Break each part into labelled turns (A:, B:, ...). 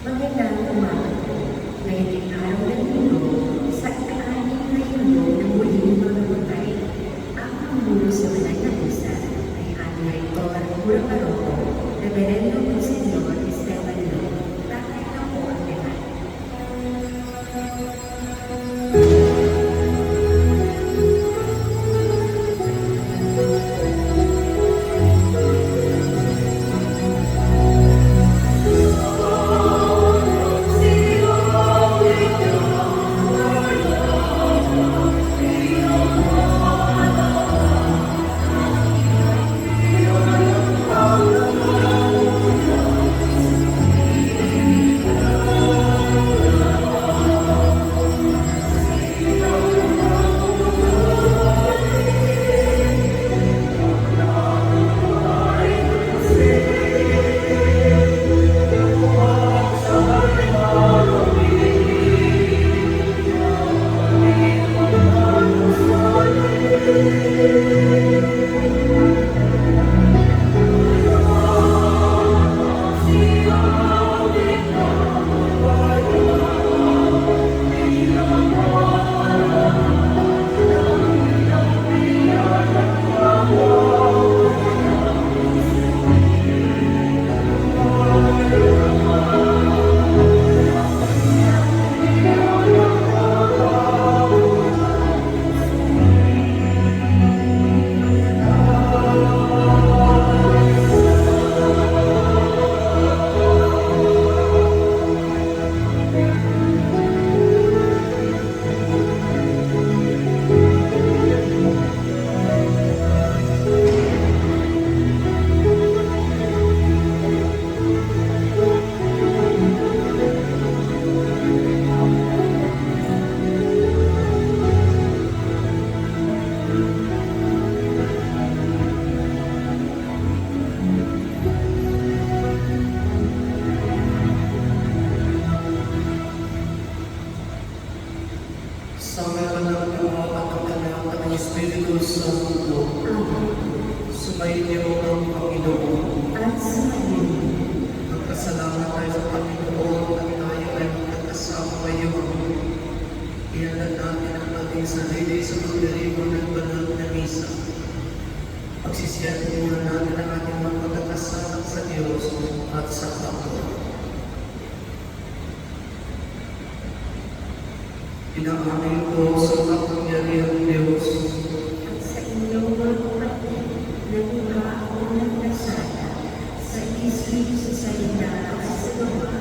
A: Magandang umaga po. Ngayong araw ng linggo, sa ika-anim na linggo ng muling mamamatay, ang pamuno sa banal na misa ay aming Rector Puro Barroco, Reverendo Monsenyor Esteban Lo. Tatay na po ang lahat.
B: Sa ngalan ng Ama at ng Anak at ng Espiritu Santo, sumainyo ang Panginoon.
A: At sumayin,
B: Magpasalamat tayo sa Panginoon at tayo ay magkakasama ngayon. Iyalan natin ang ating sarili sa pagdiriwang ng banal na misa. Pagsisiyahin muna natin ang ating mga pagkakasama sa Diyos at sa kapwa. Pinaamin ko sa kapangyarihang Diyos
A: at sa inyong mga kapatid, nakuha ako ng dasala sa isip, sa salita at sa gawa,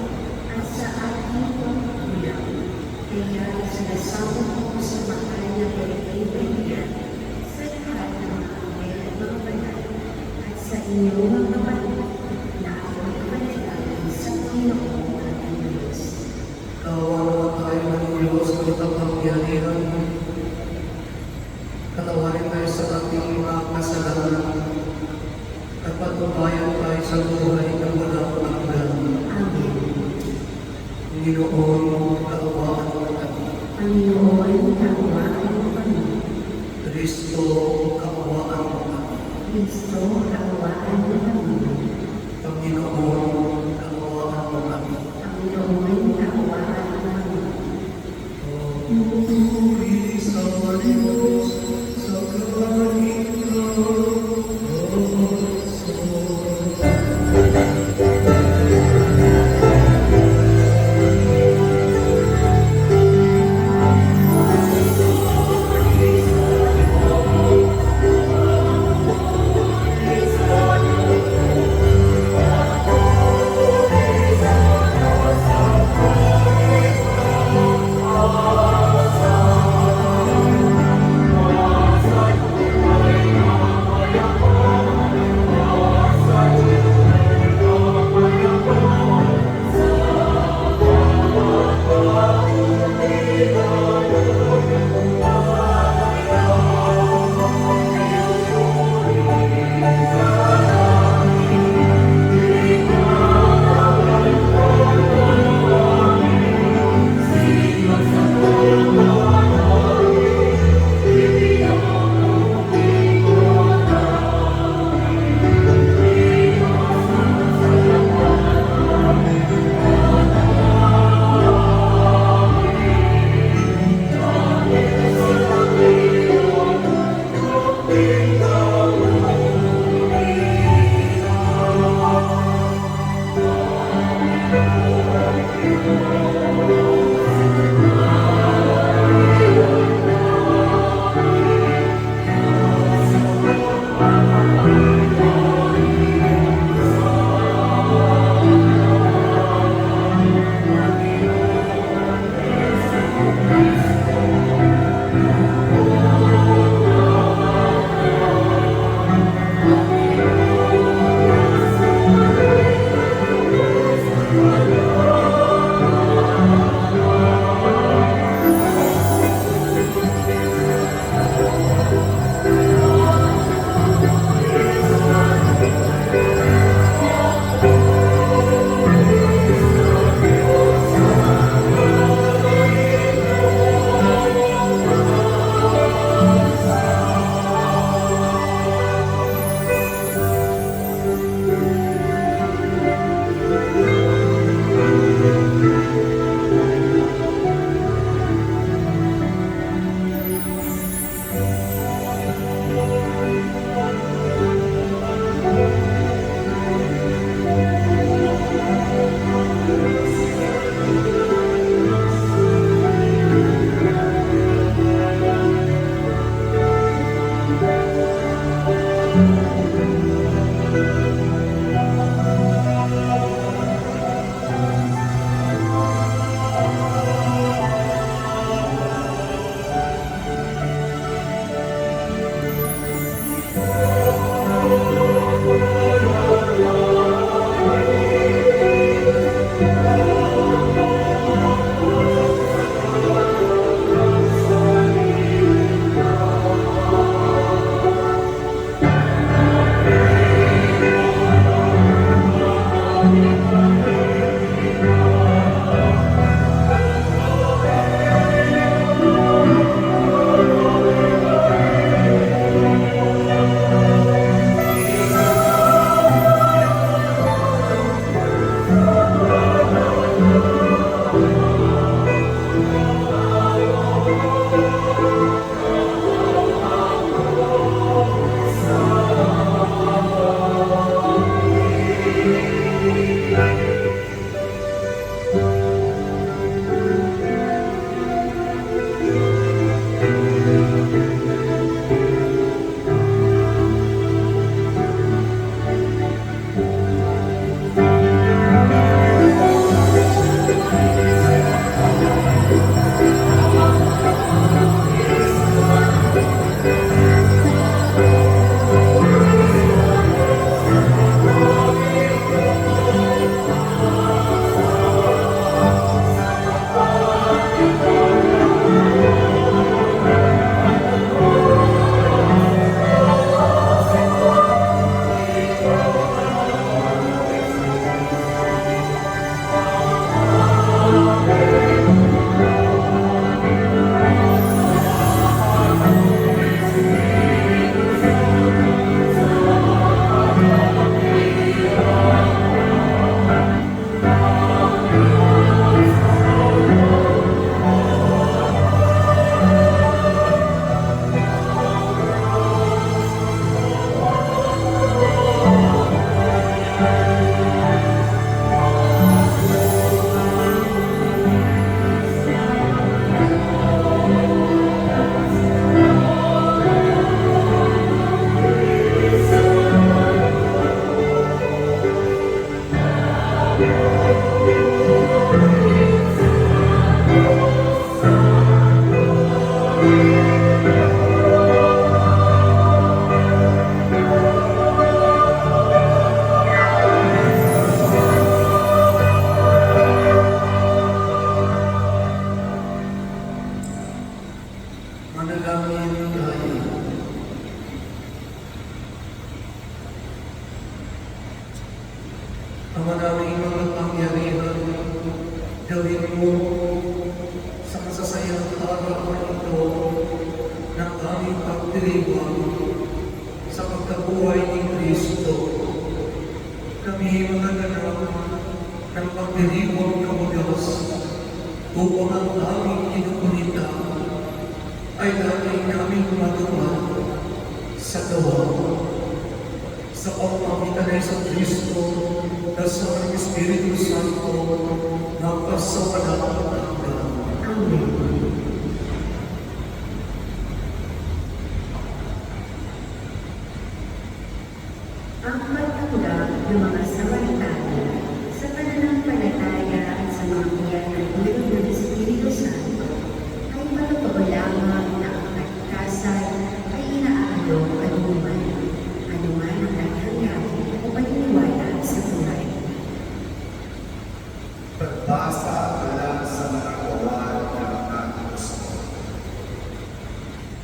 A: at sa ating pagkulang. Kaya sinasama ko sa mahal na kaibigan, sa lahat ng mga anghel at mga banal, at sa inyong mga kapatid, na ako'y panalangin sa Panginoon ating Diyos.
B: Kawawa tayo ng Diyos ng kapangyarihan. Katawarin tayo sa ating mga kasalanan at patubayan tayo sa buhay na walang hanggan.
A: Amen.
B: Panginoon, kaawaan mo kami.
A: Panginoon, kaawaan mo kami.
B: Kristo, kaawaan mo kami.
A: Kristo, kaawaan mo kami.
B: Panginoon, kaawaan mo kami.
A: Panginoon, kaawaan mo kami.
B: Puri sa Diyos, sa kahit
A: Amen.
B: Manalangin tayo. Ama naming mga pangyarihan, gawin mo sa masasayang araw na ito ng aming pagdiriwang sa pagkabuhay ni Kristo. Kami mga ganap ng pagdiriwang ng Diyos upang ang aming kinukunita ay lagi naming magawa sa gawa. Sa pamamagitan ng Isang Kristo na sa Espiritu Santo magpasawalang hanggan.
A: Amen. Ang pagtanggap ng mga Samaritano sa pananampalataya at sa mga tiyak ng tulong ng Espiritu Santo ay matotoo lamang na ang kaligtasan ay inaalok anuman ang nangyayari o paniniwala sa buhay.
C: Pagbasa mula sa mga gawa ng apostol.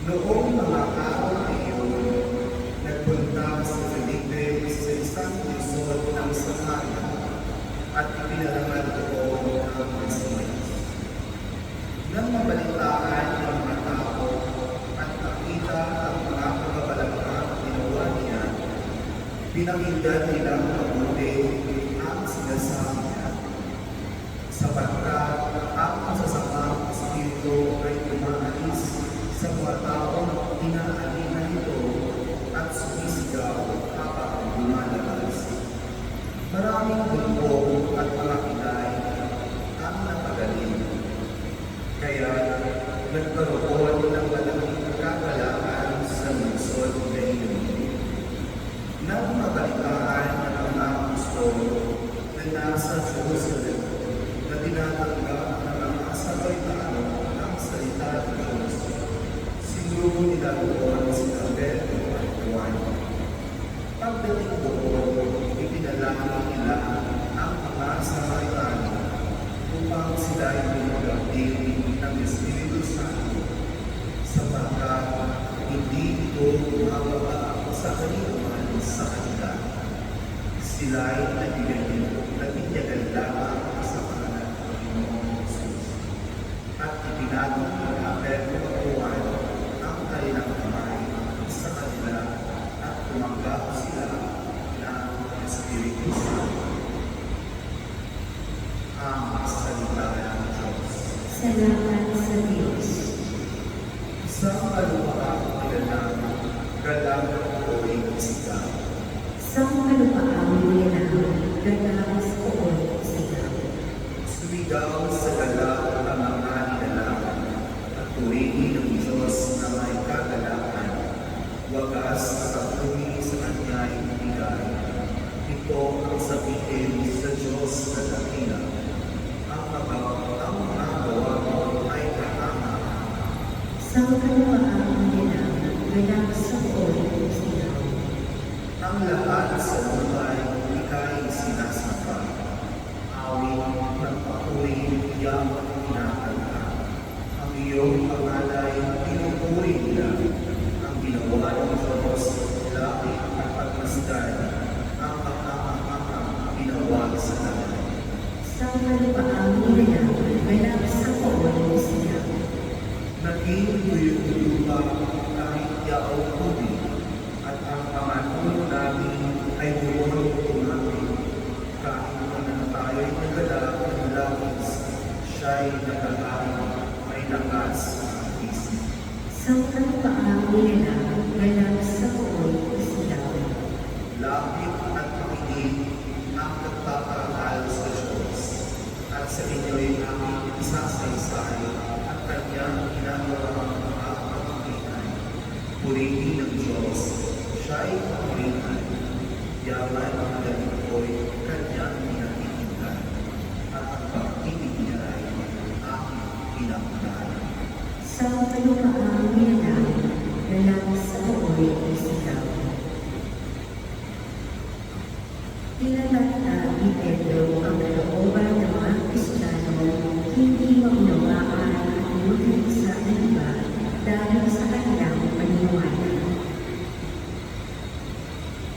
C: Noong mga araw na iyon, nagpunta si Felipe sa isang lungsod ng Samaria at ipinarangal doon ang Mesiyas. Nang mabalitaan ng mga tao at nakita ang mga kagabalanggang ginawa niya, pinakinggan nilang mabuti ang sinasabi niya. Sapagkat ang masasamang espiritu ay umaalis sa mga taong inaalina ito at sumisigaw habang lumalabas. Maraming bulbong at mga kilay ang napagaling. Kaya nagkaroon ng malaking kagalakan sa lungsod na iyon. Nang mabalitaan ng mga apostol na nasa Jerusalem na tinatanggap ng mga Samaritano ang salita ng Diyos, sinugo nila doon sina Pedro at Juan. Pagdating doon, ipinalangin nila ang mga Samaritano upang sila ay binigyan ng Espiritu Santo, sapagkat hindi ito mababa sa kanilang sa kanila. Sila ay nabigyan lamang sa pangalan ng Panginoong Jesus. At ibinagong nila perpetuan ang kanilang kamay sa kanila at tumanggap sila ng Espiritu Santo. Ang salita ng Diyos.
A: Salamat sa Diyos.
C: Sa kalupaang nilalang, galang ko'y isda.
A: Sa kalupaang nilalang, gagawis ko'y sigaw.
C: Sumigaw sa galang ang mga nilalang, at purihin ng Diyos na may kagalakan. Wagas sa tumi sa kanya'y ibigay. Ito ang sabihin sa Diyos na dakila. Ang mga gawa mo ay kahanga.
A: Sa kalupaang nilalang, gagawis ko'y sigaw.
C: Ang lahat sa buhay ika'y sinasamba. Awit ng papuri, iyak at kinakanta. Ang iyong pangalay, pinupuri nila. Ang ginawa ng Diyos, lapit at pagmasdan. Ang pagkakamakang ginawa sa lahat.
A: Sa kalupaang nilalang, gagawis ko'y sigaw.
C: Naging tuyong-tuwa kahit yaong tubig. At ang panganulo namin ay buwan namin. Kahit na tayo'y nagalak ng langis, siya'y nagalain, may lakas ang isip.
A: Sa kalupaang nilalang, gagawis ko'y sigaw.
C: Lapit at makinig ang nagpaparangal sa Diyos. At sa inyo'y aming isasaysay at kanyang ginagawa ang mga pagkakitan. Purihin ng Diyos, siya'y purihan. Yaman ang galit ko'y kanyang pinakikinggan. At ang pag-ibig niya ay aking pinakinggan.
A: Sa kalupaang nilalang, gagawis ko'y sigaw. Pinalata ni Pedro ang kalooban ng mga Kristiyano hindi maunawaan at lutin sa iba dahil sa kanilang paniniwala.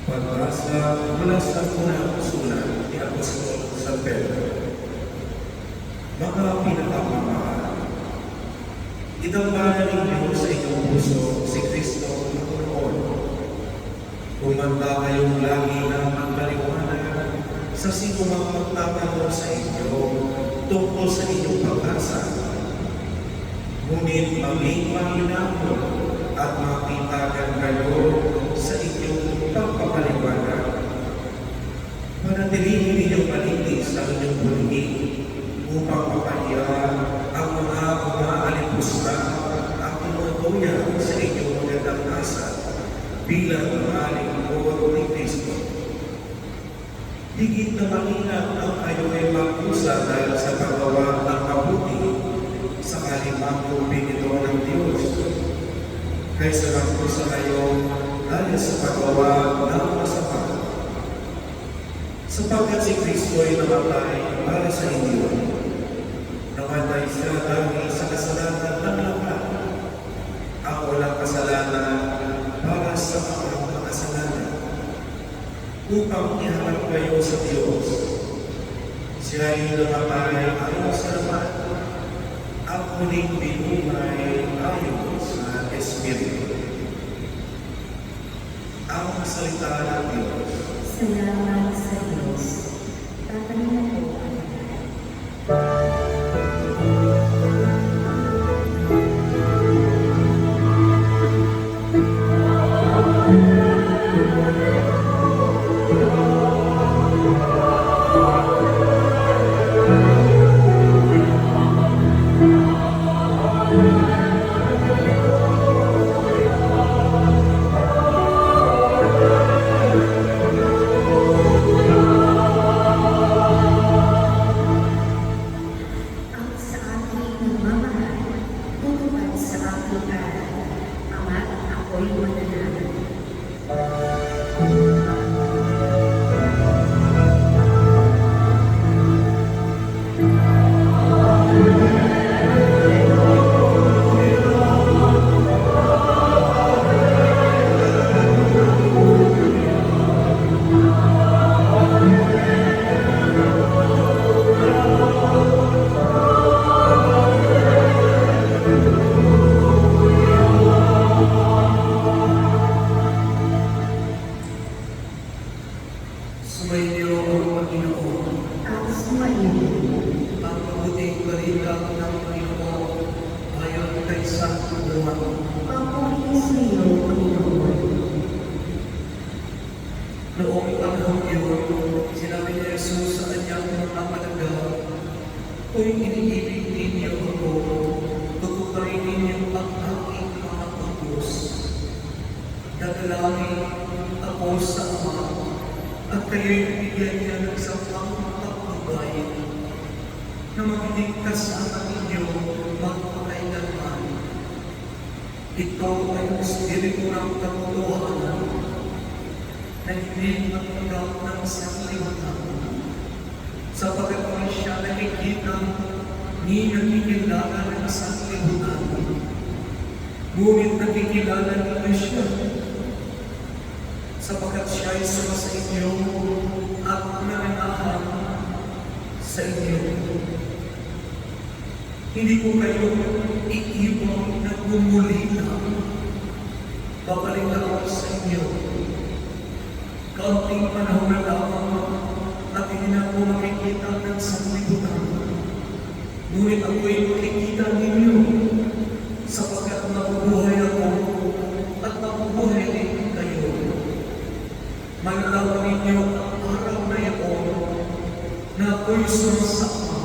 D: Pagbasa mula sa unang sulat ni Apostol San Pedro. Mga pinakamamahal, idambahan ninyo sa inyong puso si Kristo na Panginoon. Kumanda kayong lagi ng magpaliwanag sa sino mang magtatanong sa inyo tungkol sa inyong pag-asa. Ngunit maging mahinahon at makitagan kayo sa inyong pagpapaliwanag. Manatilihin ninyong malinis ang inyong buligid upang mapahiya ang mga umaalipusla at tumutuya sa inyong magandang asa bilang mga lingkod ni Kristo. Higit na mainam ang kayo ay magkusa dahil sa paggawa ng mabuti sa kalimang tubig ito ng Diyos, kaysa magkusa kayo dahil sa paggawa ng masama. Sapagkat si Kristo ay namatay para sa inyo. Namatay siya dahil sa kasalanan ng lahat. Ang walang kasalanan para sa mga makasalanan. Upang iharap kayo sa Diyos. Siya ay namatay ayon sa laman. Ang muling binuhay ayon sa Espiritu. Ang salita ng Diyos.
A: Salamat sa Diyos. Tatanungin po ang lahat.
B: Panginoon.
A: at sumayin.
B: Ang mabuting balita ng Panginoon ayon kay Santo Juan.
A: Papuri sa iyo, Panginoon.
B: Noong panahon yun, sinabi ni Jesus sa kanyang mga alagad, kung iniibig ninyo ako, tutuparin ninyo ang aking mga utos. Dadalangin ako sa Ama, at kayo'y bibigyan niya ng isang pagpapagay na magligtas sa inyo magpakailanman. Ito ay ang Espiritu ng katotohanan na hindi magpagap ng sanglibutan, sapagkat kung siya nakikita ni nakikilala ng sanglibutan, ngunit nakikilala niyo siya, sapagkat siya ay suma sa inyo at nananahan sa inyo. Hindi ko kayo iiwan na gumulila. Babalik ako sa inyo. Kaunting panahon na lamang at hindi na ako makikita ng sanglibutan. Ngunit ako'y makikita ninyo sapagkat nabubuhay ako at nabubuhay din kayo. Malalaman ninyo ang araw na iyon na ako'y sumasama.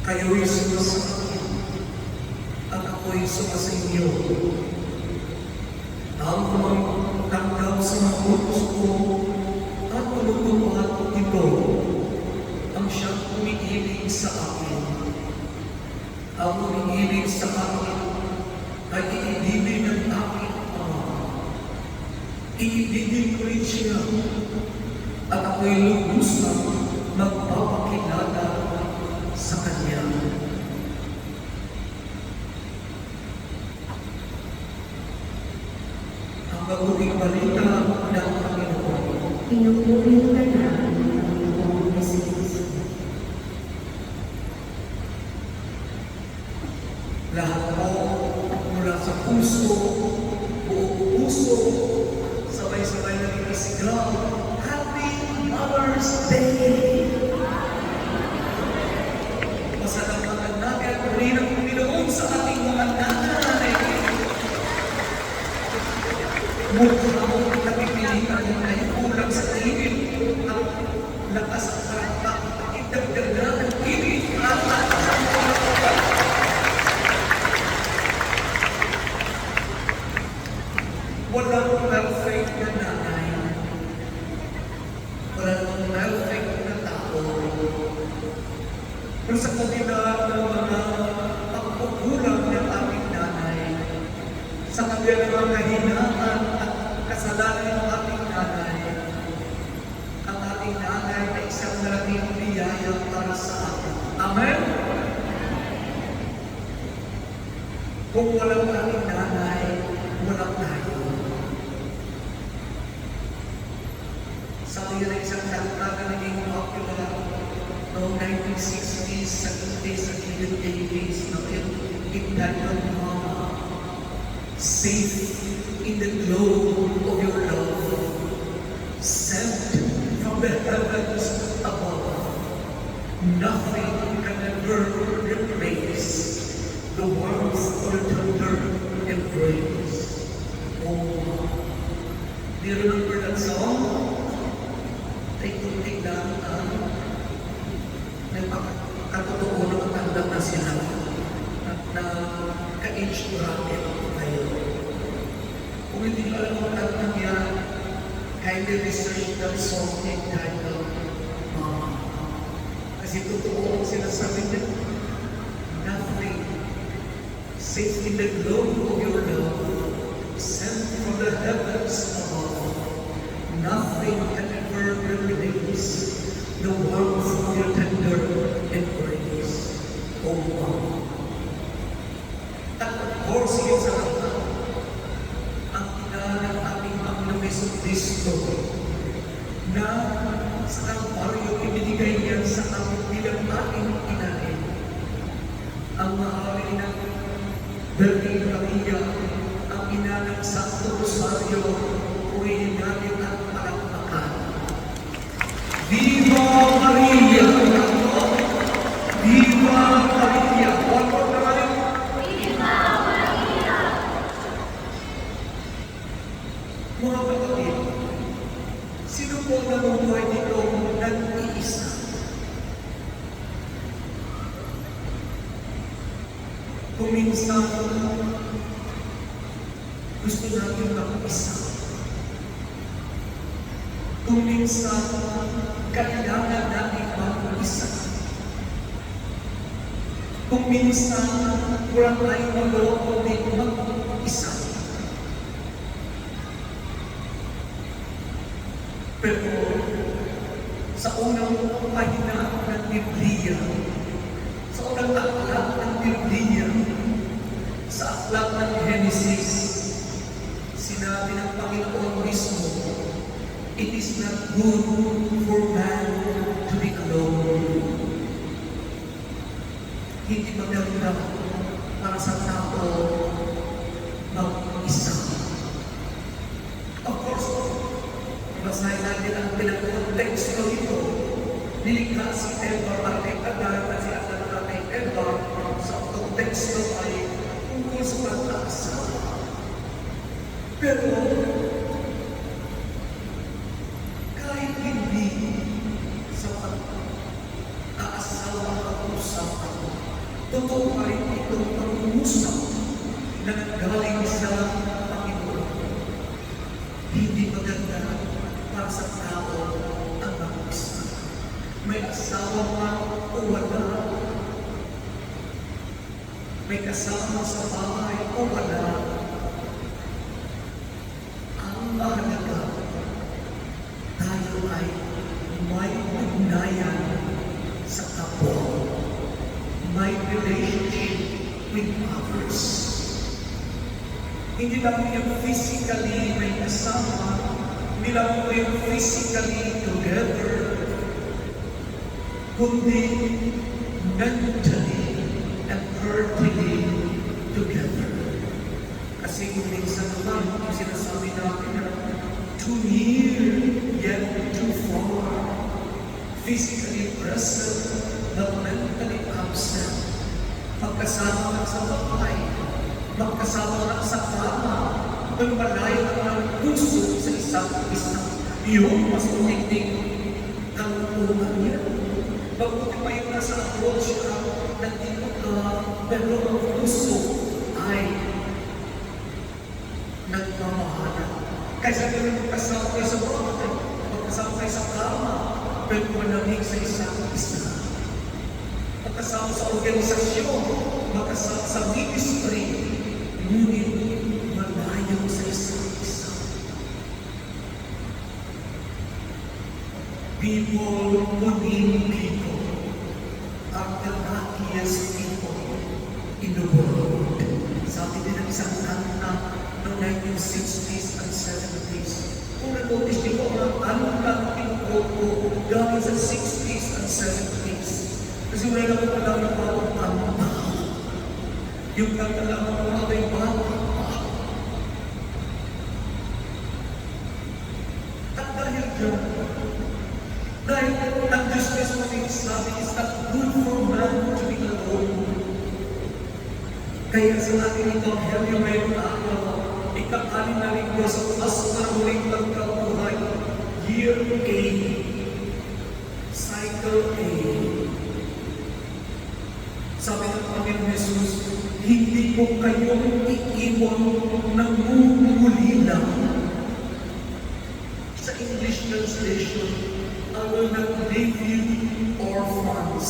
B: Kayo'y sumasama at ako'y sumasa inyo. Ang magtanggap sa mga utos ko at tumutupad ito ang siyang umiibig sa akin. Ang umiibig sa akin ay iibigin ng aking Ama. Iibigin ko rin siya at ako'y lubusang magpapakilala sa Kanya. Ang mabuting balita ng Panginoon.
A: Pinupuri ka namin, Panginoong Jesus.
B: Lahat po mula sa puso, buong puso, sabay-sabay na pinisigaw, Happy Mother's Day! Pasalamatan natin ang muli ng Panginoon sa ating mga nanay. Mukha mo napipilitan mo na kulang sa init at lakas ang harap at idagdagan ng init at walang perfect na nanay. Walang perfect na tao. Kung sa kabila ng mga pagkukulang ng ating nanay, sa kabila ng mga kahinaan at kasalanan ng ating nanay, ang ating nanay ay isang malaking biyaya para sa atin. Amen? Kung walang ating nanay, walang tayo. Sabi na isang kanta na naging popular noong 1960s, 70s, at even 80s na entitled Mama, safe in the glow of your love, sent from the heavens above. Nothing can ever replace the warmth of your tender embrace. Oh, do you remember that song? Ay kunting lang nagpakatotoo na matanda na sila at na ka-age bracket tayo. Kung hindi ka alam ang kantang yan, kindly research that song entitled Mama. Kasi totoo ang sinasabi niya, nothing safe in the glow of your love, sent from the heavens above. Nothing can ever replace the warmth of your tender embrace, O Mama. At of course, yun sa lahat, ang ina ng ating Panginoong Jesucristo na sa Kalbaryo ibinigay niya sa ating bilang ating inahin. Ang mahal ng Virgin Maria, ang ina ng Santo Rosario, purihin natin ang palakpakan. Kung minsan, gusto natin mag-isa. Kung minsan, kailangan natin mag-isa. Kung minsan, wala tayong magawa kundi mag-isa. Pero, sa unang pahina ng Biblia, sa unang aklat ng Biblia, sa aklat ng Genesis, sinabi ng Panginoon mismo, it is not good for man to be alone. Hindi maganda para sa tao mag-isa. Of course, basahin natin ang pinag-konteksto nito. Nilikha si Eva at Adan at si Adan at Eva sa konteksto ay tungkol sa pag-aasawa. Pero, kahit hindi sa pag-aasawa ang usapan, totoo pa rin itong pag-uusap na nanggaling sa Panginoon. Hindi maganda para sa tao ang mag-isa. May asawa man o wala. May kasama sa bahay o wala. Ang mahalaga, tayo ay may ugnayan sa kapwa. May relationship with others. Hindi lang yung physically may kasama, hindi lang yung physically together, kundi mentally and earthly together. Kasi kung minsan naman, yung sinasabi natin na too near yet too far, physically present but mentally absent. Magkasama lang sa bahay, magkasama lang sa kama, magmalayo ang puso sa isang isa. Iyon mas umitig ang ulan niya. Mabuti pa yung nasa abroad siya, nandito ka, pero ang puso ay nagmamahala. Kaysa ganun magkasama kayo sa bahay, magkasama kayo sa kama, pero malamig sa isang isa. Magkasama sa organisasyon, magkasama sa ministry, ngunit malayo sa isang isa. People who need people are the luckiest people in the world. Sabi din ng isang kanta noong 1960s and 70s. Kung nag-notice niyo po, anong kanta kinukuha ko galing sa 60s and 70s. Kasi wala lang po lang yung bawang kanta. Yung kanta lang po lang yung bawang kanta. At dahil dyan, dahil ang Diyos mismo sabi is not good for man to be alone. Kaya sa ating itong Helyo ngayong araw, ika-anim na linggo sa asmaruling pagkabuhay, Year A, Cycle A. Sabi ng Panginoon Jesus, hindi ko kayong iiwan ng mumulila. Sa English translation, I will not leave you orphans.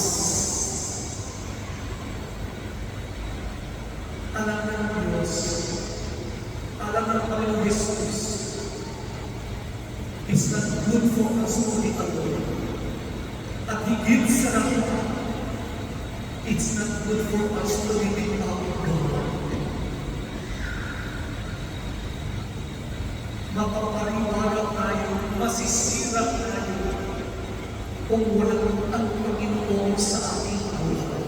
B: Alam ng Diyos, alam ng Panginoon Jesus, it's not good for us to be alone. At higit sa lahat, it's not good for us to be without God. Mapapariwara tayo, masisira tayo, kung walang ang Panginoon sa ating buhay.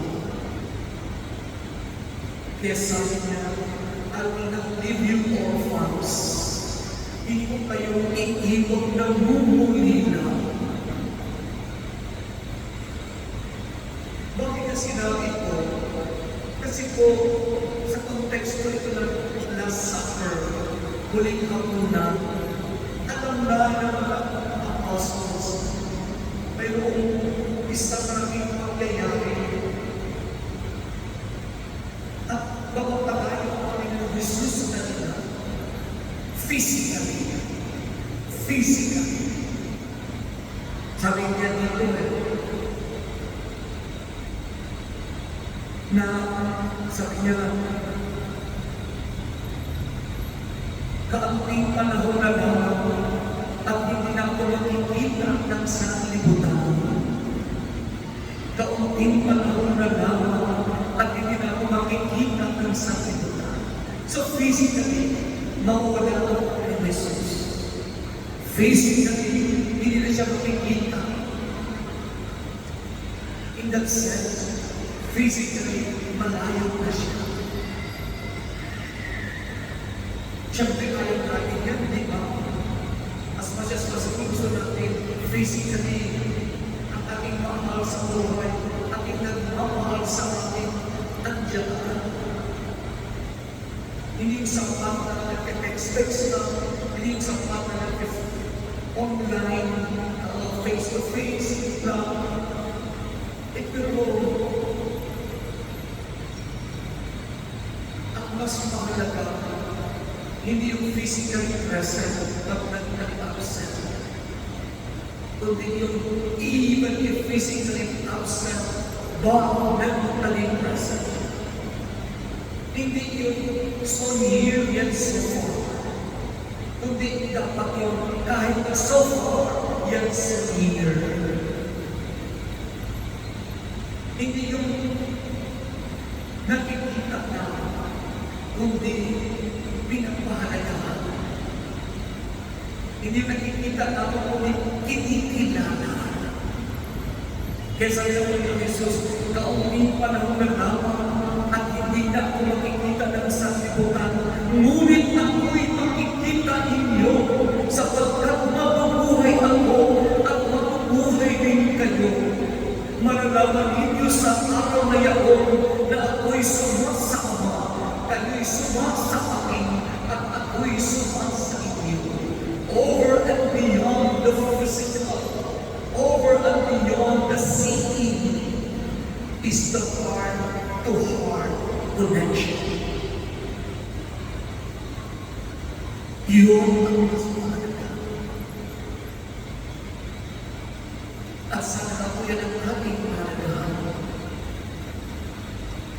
B: Kaya sabi niya, I will not leave you orphans. Hindi ko kayong iiwan ng mumulila. Bakit na sinabi ko? Kasi po, sa konteksto ito ng Last Supper, huling hapunan, alam na ng mga apostles, mayroong isang malaking pangyayari. At Mapunta tayo ang Panginoon Jesus sa kanila. Physically. Sabi niya dito na sabi niya, kaunting panahon na lang at hindi na ako makikita ng sanlibutan. Kaunting panahon na lang at hindi na ako makikita ng sanlibutan. So physically, mawawala ako kay Jesus. Physically, hindi na siya makikita. In that sense, physically, malayo na siya. Siyempre, kaya natin yan, di ba? As much as gusto natin, physically, ang ating mahal sa buhay, ating nagmamahal sa atin, nandiyan ka. Hindi yung sapat na nag-text na, hindi yung sapat na online, face-to-face lang. Pero, ang mas mahalaga, hindi yung physically present at nag-absent. Kundi yung even if physically absent, but mentally present. Hindi yung so near yet so far. Kundi dapat yung kahit na so far, yet so near. Hindi yung nakikita na, kundi pinapahalagaan. Hindi nakikita na ako, kundi kinikilala. Kaya sabi ng Jesus, kaunting panahon na lamang at hindi na ako makikita ng sanlibutan. Ngunit ako'y makikita ninyo sapagkat mabubuhay ako at mabubuhay din kayo. Malalaman ninyo sa araw na yaon na ako'y sumasa sa Ama, kayo'y sumasa sa akin, at ako'y sumasa sa inyo. Over and beyond the physical, over and beyond the seeing, is the heart-to-heart connection. Yun ang mas mahalaga. At sana po yan ang ating mahalagaan.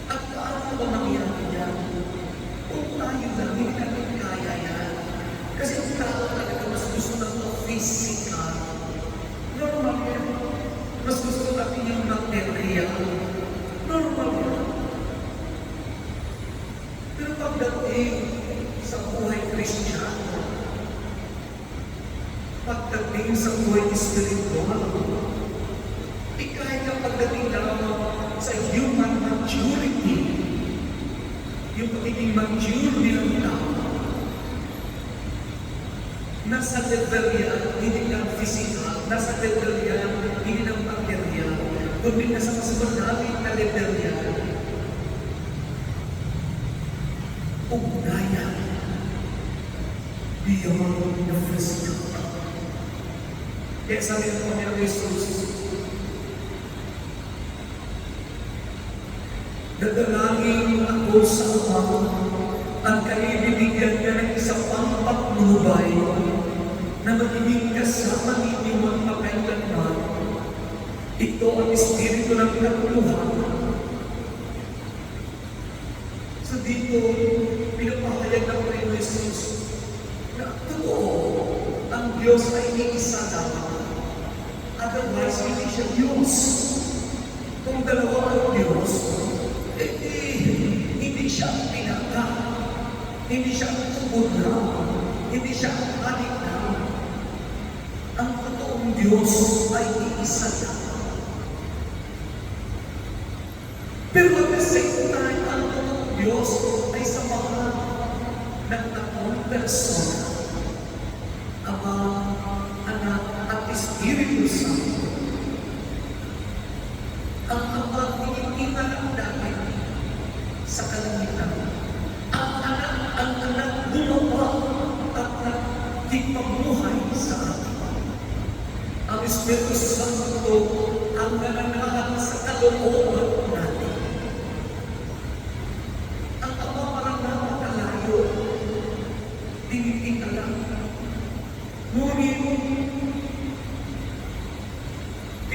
B: At paano ba mangyari yan? Kung tayo lang, hindi natin kaya yan. Kasi kung tao talaga mas gusto ng physical, normal yan. Mas gusto natin yung material. Normal yan. Pero pagdating sa buhay Kristiyano, pagdating sa buhay espiritual, kahit ang pagdating lamang sa human maturity, yung pagiging mature nilang tao, nasa level yan, hindi lang physical, nasa level yan, hindi lang material, kundi nasa mas malalim na level yan. Ugnayan beyond the physical. Kaya sabi ng Panginoon Jesus, dadalangin ako sa Ama at kayo bibigyan niya ng isang pang patnubay na magiging kasama ninyo magpakailanman. Ito ang Espiritu ng Katuluhan. So dito, pinapahayag ng Panginoon Jesus na totoo, ang Diyos ay iisa lamang. Otherwise, hindi siya Diyos. Kung dalawa ang Diyos, hindi siya pinaka, hindi siya tubod lang, hindi siya adik lang. Ang totoong Diyos ay iisa lang. Pero at the same time, ang totoong Diyos ay samahan ng tatlong persona. Ama, Anak, at Espiritu Santo. Ang Ama tinitingnan namin sa kalangitan. Ang anak gumawa at nagtipamuhay sa atin. Ang Espiritu Santo ang nananahan sa kalooban natin. Ang Ama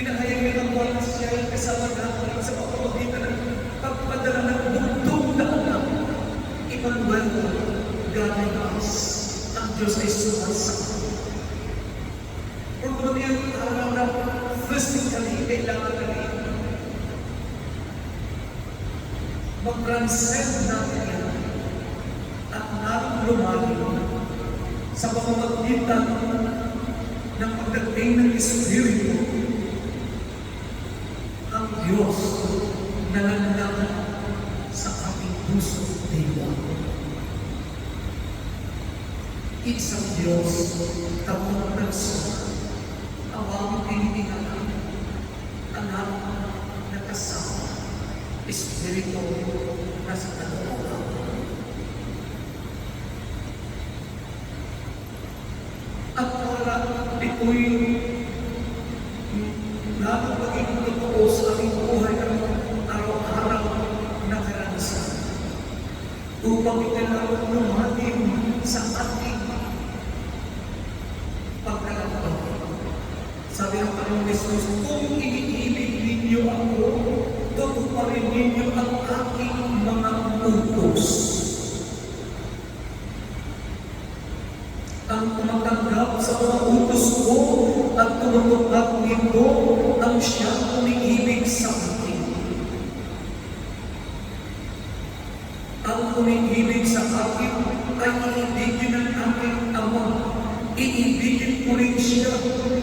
B: pinahayag niya ng buwan na siya ay kasama natin sa pamamagitan ng pagpadala ng bugtong na anak. Emmanuel, God with us. Ang Diyos ay sumasama. Kung kung yan araw na physically kailangan na rin, mag-transcend natin yan at natin lumalim sa pamamagitan ng pagdating ng Espiritu. Ang Diyos na nangyari sa ating puso diwa. Isang Diyos, taong persona, awang pinitingan, anak na kasama, Espiritu na sa kalooban. At para ito'y lalo maging totoo sa ating buhay ng araw-araw na karanasan. Upang ikalawang lumalim sa ating pagkalakbay. Sabi ng Panginoon Jesus, kung iniibig ninyo ako, tutuparin ninyo ang aking mga utos. Ang tumatanggap sa mga utos ko at tumutupad nito ang siyang umiibig sa akin. Ang umiibig sa akin ay iibigin ng aking Ama. Iibigin ko rin siya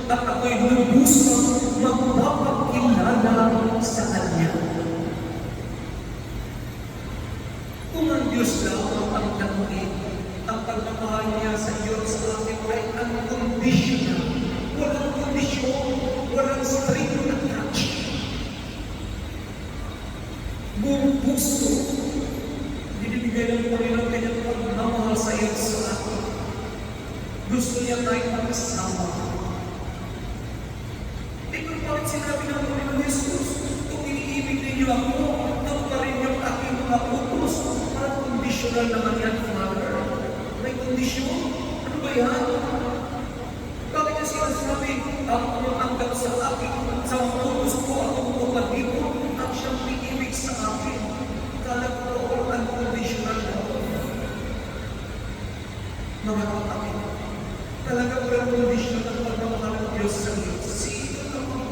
B: at ako'y lubusang magpapakilala sa Kanya. Kung ang Diyos lamang ang tanungin, ang pagmamahal niya sa iyo at sa akin ay unconditional. Walang kondisyon, walang string attached. Buong puso, binibigay ng Panginoon kanyang pagmamahal sa iyo at sa akin. Gusto niya tayong makasama. Ito bakit sinabi ng Panginoon Jesus, kung iniibig ninyo ako, tuparin niyo ang aking mga utos. Parang conditional naman yan, Father. May kondisyon? Ano ba yan? Bakit niya sinasabi, ang umanggap sa akin, sa utos ko, ang tumutupad dito, ang siyang piibig sa akin. Kala ko ang conditional na. Mga kapatid, talaga walang conditional ang pagmamahal ng Diyos sa iyo. Sino naman?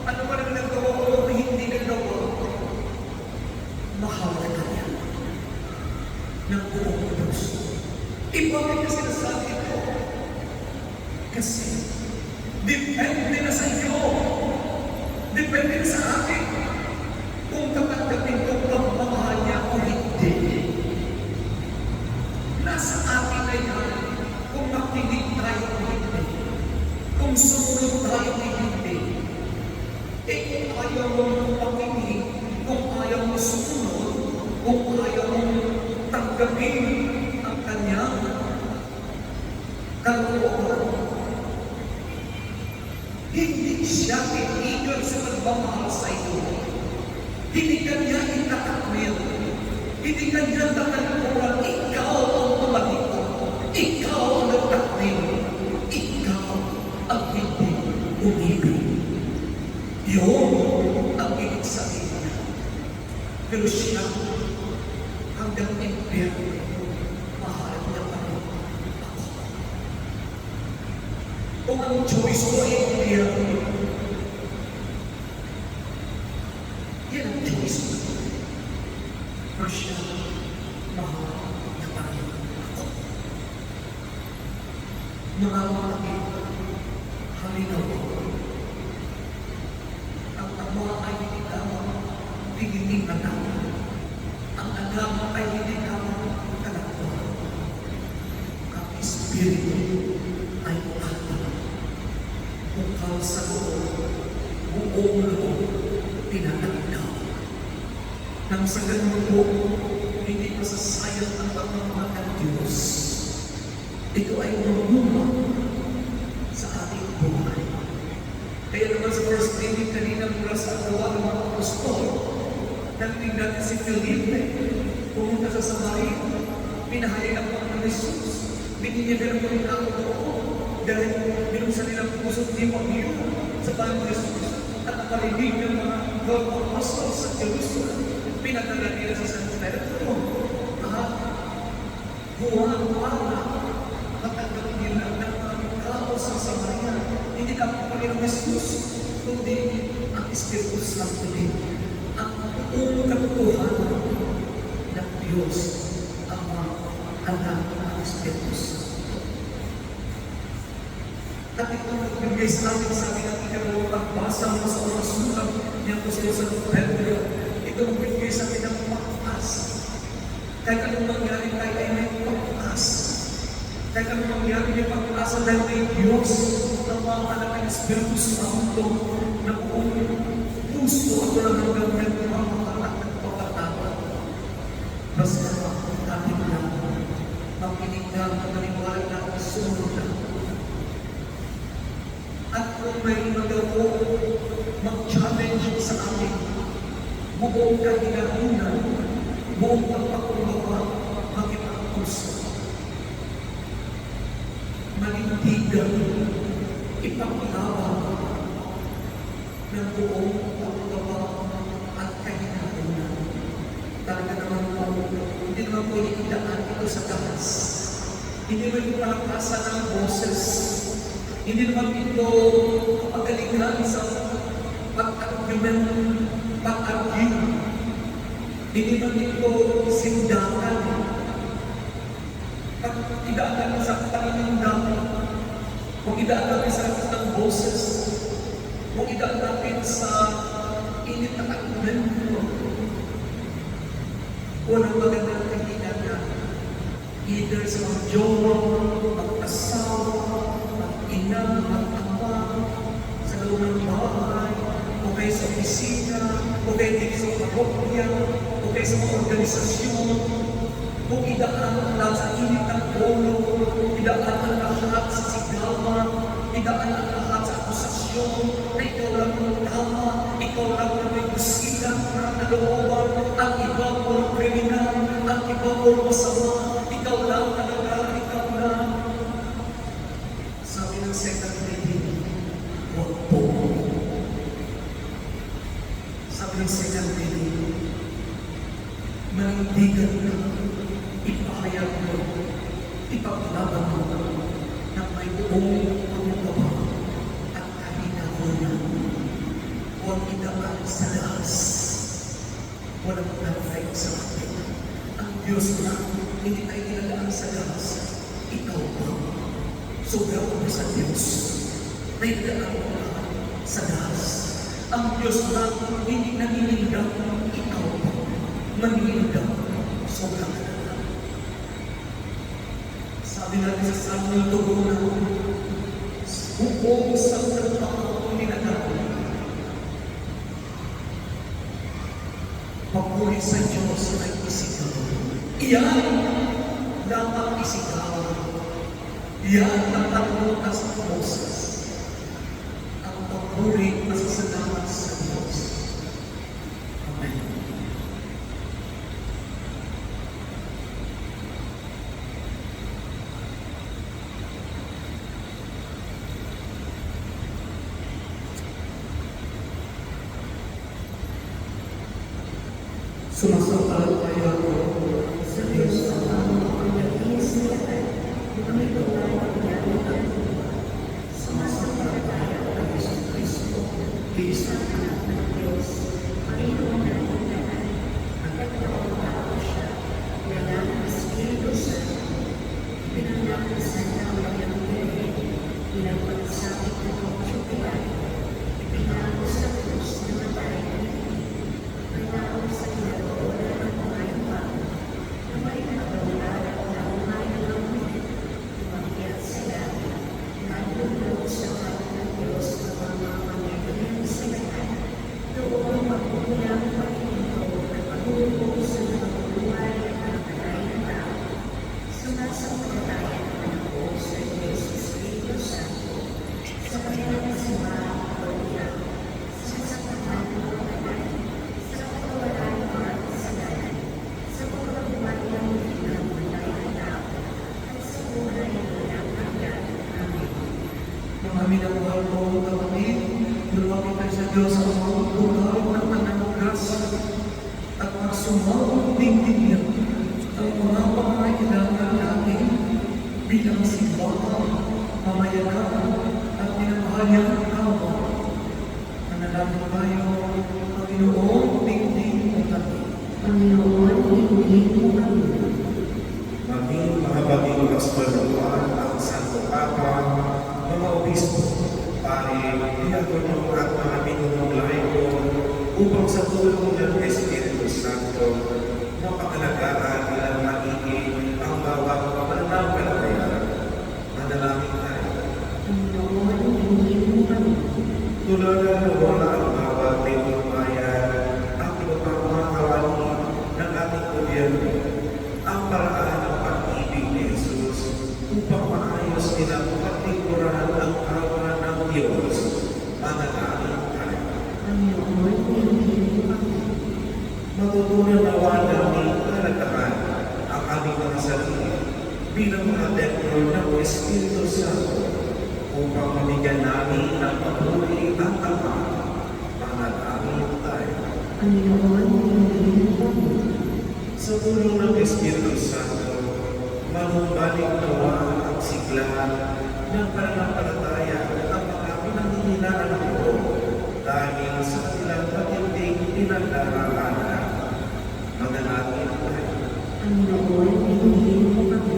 B: Ano ba naman nagawa ko o hindi nagawa? Mahal ka niya ng buong puso. Ibagay na sinasabi ko. Kasi, depende na sa iyo. Depende na sa akin. Kung tatanggapin ko pagmamahal niya o hindi. Nasa akin na yan. Kung makinig tayo o hindi. Kung sumunod tayo o hindi. Kung ayaw mong makinig, kung ayaw mong sumunod, kung ayaw mong tanggapin ang kanyang kalooban. Hindi siya iigal sa pagmamahal sa iyo. Hindi kanya itatakwil. Hindi kanya tatanungan, ikaw ang tumatiko. Ikaw ang nagtakwil. Ikaw ang hindi umibig. Yun ang ibig sabihin niya. Pero siya hanggang impyerno, mahal niya pa rin ako. Kung ang choice ko ay impyerno, yan ang choice ko. Pero siya, mahal niya pa rin ako. Mga kapatid, halinaw ko. Ang Ama ay hindi lamang piniling anak. Ang anak ay hindi lamang kalakwa. Ang Espiritu ay ating bukal sa loob, buong loob, pinatagdaw. Nang sa ganun po, hindi masasayang ang pagmamahal ng Diyos. Ito ay mamuma sa ating buhay. Kaya naman sa first reading kanina mula sa gawa ng mga apostol, narinig natin si Felipe, pumunta sa Samaria, pinahayag ang Panginoon Jesus, binigyan nila ng ako doon, dahil binuksan nilang puso, di pag-iyo sa Panginoon Jesus. at nakarinig ng mga apostol sa Jerusalem. Pinadala nila sa San Pedro. Buwan para matanggap nila ng mga tao sa Samaria. Hindi lang ang Panginoong Jesus, kundi ang Espiritu Santo din. Ang buong katotohanan ng Diyos, ang anak ng Espiritu Santo. At ito nagbigay sa atin, sabi natin kaya pagbasa mo sa mga sulat niya po sa San Pedro, ito nagbigay sa atin ng pagpas. Kahit anong mangyari tayo ay may pagpas. Kahit anong mangyari may pag-asa dahil may Diyos ng mga anak ng Espiritu Santo na buong puso ako lang hanggang ng mga anak ng pagkatawa. Basta natin lang, makinig lang, maniwala lang, sumunod lang. At kung may magawa mag-challenge sa atin, buong kahinahunan, buong pagpakumbaba, makipag-usap. Manindigan, ipaglaban ng buong pagpakumbaba at kahinahunan. Talaga naman po, hindi naman po iidaan ito sa taas. Hindi naman yung palakasan ng boses. Hindi naman ito kapagalingan sa pag-argument, pag-argue. Hindi naman ito sindakan. Pag idaan sa paninindang, kung idaan natin sa lakas ng boses, kung idaan natin sa init na argumento, walang magandang kahinan. Either sa mga jowa, mag-asawa, mag-ina, mag-ama, sa loob ng bahay, o kayo sa opisina, o kayo dito sa parokya, o kayo sa mga organisasyon, kung idaan lang sa init ng ulo, idaan ang lahat sa sigawan, idaan ang lahat sa akusasyon, na ikaw lang ang tama, ikaw lang ang may kusilang na nalooban, ang iba puro kriminal, ang iba puro masama, ikaw lang talaga, ikaw lang. Sabi ng second reading, huwag po. Sabi ng second reading, manindigan ka, ipahayag mo, ipaglaban mo, na may buong pagkaba at kahinahunan. Huwag idaan sa lakas. Walang perfect sa atin. Ang Diyos na hindi tayo nilalaan sa lakas. Ikaw ba? Sobrang ko sa Diyos. May nilalaan ko lahat sa lakas. Ang Diyos na hindi naninindang. Ikaw ba? Maninindang. Sobrang ka na. Sabi natin sa Samuel Tuguna, buong sa tao nilalaan. Papuri sa Diyos ay isigaw. Iyan dapat isigaw. Iyan ang paglutas ng Moses. Ang papuri at salamat sa Diyos. Amen. Sumasampalataya ako
A: Sa Diyos ang Panginoon ng Israel, ang may gawa ng yaman. Sumasampalataya ako kay Yesu Kristo, isang anak ng Diyos, Panginoon natin lahat. Nagkakaroon siya, wala ng Espiritu Santo, pinangakusan ng mayang piling, pinagpagsakit ng Panginoon, ipinako sa krus na matay na pinako sa kinagawala ng mga iba, na may nagawala ng mga ilang umakyat sila, nagulog sa kanan ng Diyos na mga mangyayari sa lahat, doon magpulang pag-ibig at pag-ulog sa mga buhay at mga patay na tao. Sumasampalataya naman ako sa Diyos Espiritu Santo, sa kanilang simbahan at pagbilang, sa sapatan ng mga banal, sa pagkawalan ng mga kasalanan, sa pagkabuhay ng mga patay na tao, at sa buhay ng walang hanggan. Amen.
B: Mga minamahal ko, kapatid, lumapit tayo sa Diyos sumawang digdig niya ang mga pangangailangan natin bilang simbahan, pamayanan, at minamahayang awa. Manalangin tayo, Panginoon, digdig mo kami.
A: Panginoon, ibigin mo kami.
D: Maging mahabaging kaspaluan ang Santo Papa, mga obispo, pare, diakono at mga pinunong laiko upang sa tulong ng Espiritu Santo, mapakalagaan nilang magiging ang bawat pananampalataya. Manalangin tayo.
A: Panginoon, ibigin mo kami.
D: Tularan na wala ang bawat limang bayan ang ipapamahawali ng ating gobyerno ang paraan ng pag-ibig ni Jesus upang maayos nilang paglingkuran ang awa ng Diyos. Manalangin tayo.
A: Panginoon, ibigin mo kami.
D: Matutunan nawa namin kalagahan ang aming mga sarili bilang mga templo ng Espiritu Santo upang mabigyan namin ng papuri ang Ama. Manalangin tayo.
A: Panginoon, ibigin mo kami.
D: Sa tulong ng Espiritu Santo, manumbalik nawa ang sigla ng pananampalataya ng mga pinanghihinaan ng Lord dahil sa kanilang matinding pinagdaraanan. Manalangin tayo.
A: Panginoon, ibigin mo kami.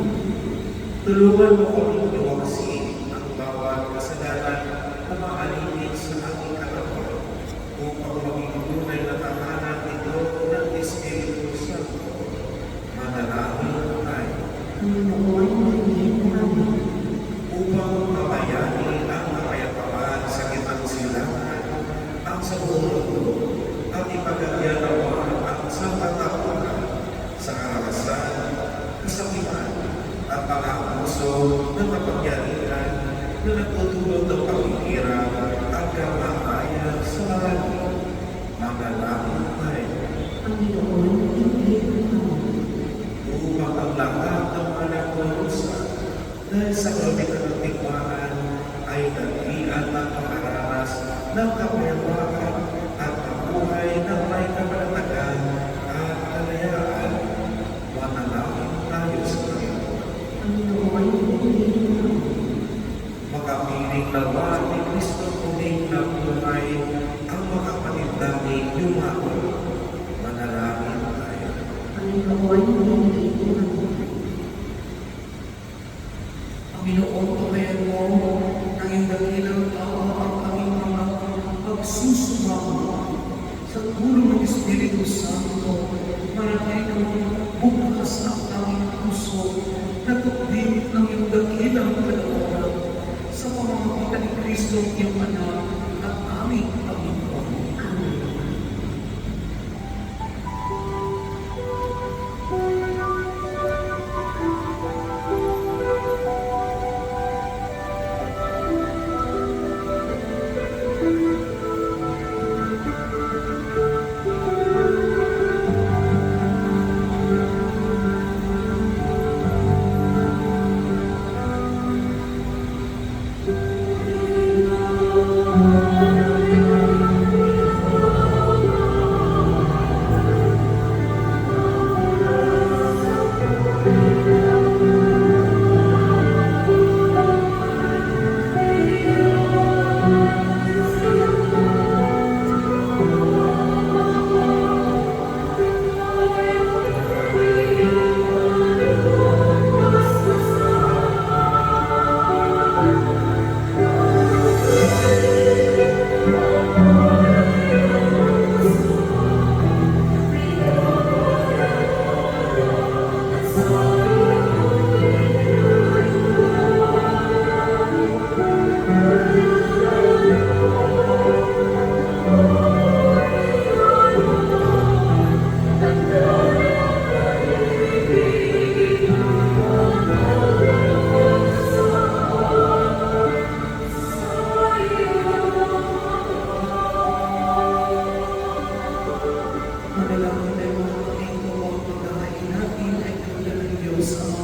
D: Tulungan mo kaming iwaksi ang bawat kasalanan na maalipin sa ating katawan upang maging tunay na tahanan ito ng Espiritu Santo. Manalangin tayo.
A: Panginoon, ibigin mo kami.
D: Upang mamayani ang kapayapaan sa gitnang silangan ang sa buong mundo at ipagagyan nawa ang sangkatauhan sa karanasan, kasakiman at pang-abuso ng kapangyarihan na nagtutulog ng pagkikirang at kamahayag sa langit. Manalangin tayo.
A: Panginoon, ibigin mo kami.
D: Upang ang lahat ng mga nagkurusa dahil sa kabitan ng tigmaan ay naghian ng pangaranas ng kapayapaan at mabuhay ng may kapanatagan at kalayaan. Manalangin tayo sa Panginoon.
A: Panginoon, ibigin mo kami.
D: Makapiling nawa ni Kristo kuning na buhay ang mga panindangin yumako. Manalangin tayo.
A: Panginoon, ibigin mo kami.
B: Panginoon, tumayan mo ng iyong dakilang awa ang aming mga pagsusumama sa tulong ng Espiritu Santo. Manatay kang bukas ang aming puso na tukdin ng iyong dakilang kalooban sa pamamagitan ni Kristo, iyong anak at aming Panginoon.
A: Amen.
B: Manalangin tayo mga kapatid ko ang pagkakain natin ay kanya ng Diyos ang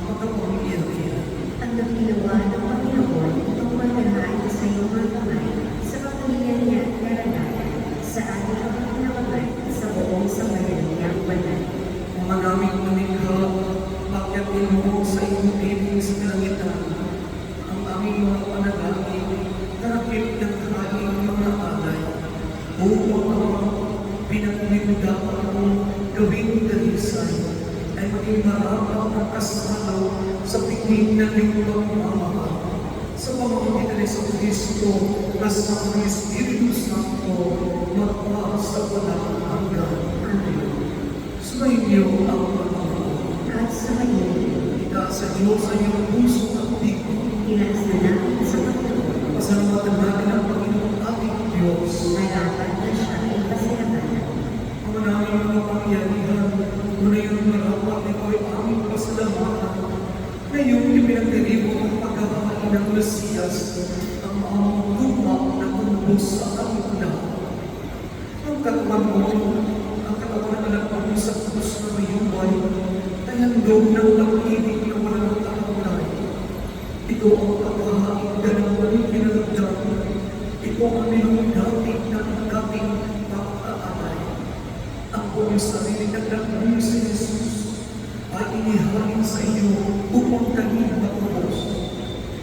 B: makapangyarihan.
A: Ang nakilawa ng Panginoon itong maghahain sa iyong mga kamay sa pamilya niya at karanayan sa ating kapatinawagan sa buong sambayanang
B: upang ang pinagmimudaan mo gawing dalisay ay maging marapang ang kasalo sa piling ng iyong pagmamahal. Sa pamamagitan ni Kristo na sa Espiritu Santo magpa sa walang hanggan. Amen. Sumainyo ang Panginoon.
A: At sa ngayon,
B: Ika sa Diyos sa iyong puso at tiko.
A: pinasanapin sa Panginoon,
B: Pasalamatan natin ang Panginoon ating Diyos.
A: na dapat na siya ay pasalamatan.
B: Ang naming mga pangyarihan, ngayon marapat ito ay aming pasalamatan. Ngayon ipinagdiribo ang pagkakain ng Mesiyas, ang aming tuma na tumubos sa aming lahat. Ang katawan mo, ang katawan na nagpapos sa krus na mayumay, ay handog ng pag-ibig na walang kakamay. Ito ang pagkahain ka ng walang pinalagdan. Ito ang niludating ng dating pag-aalay. Ang buong sarili ng nagmumula si Jesus ay inihalin sa iyo upang kanyang matubos.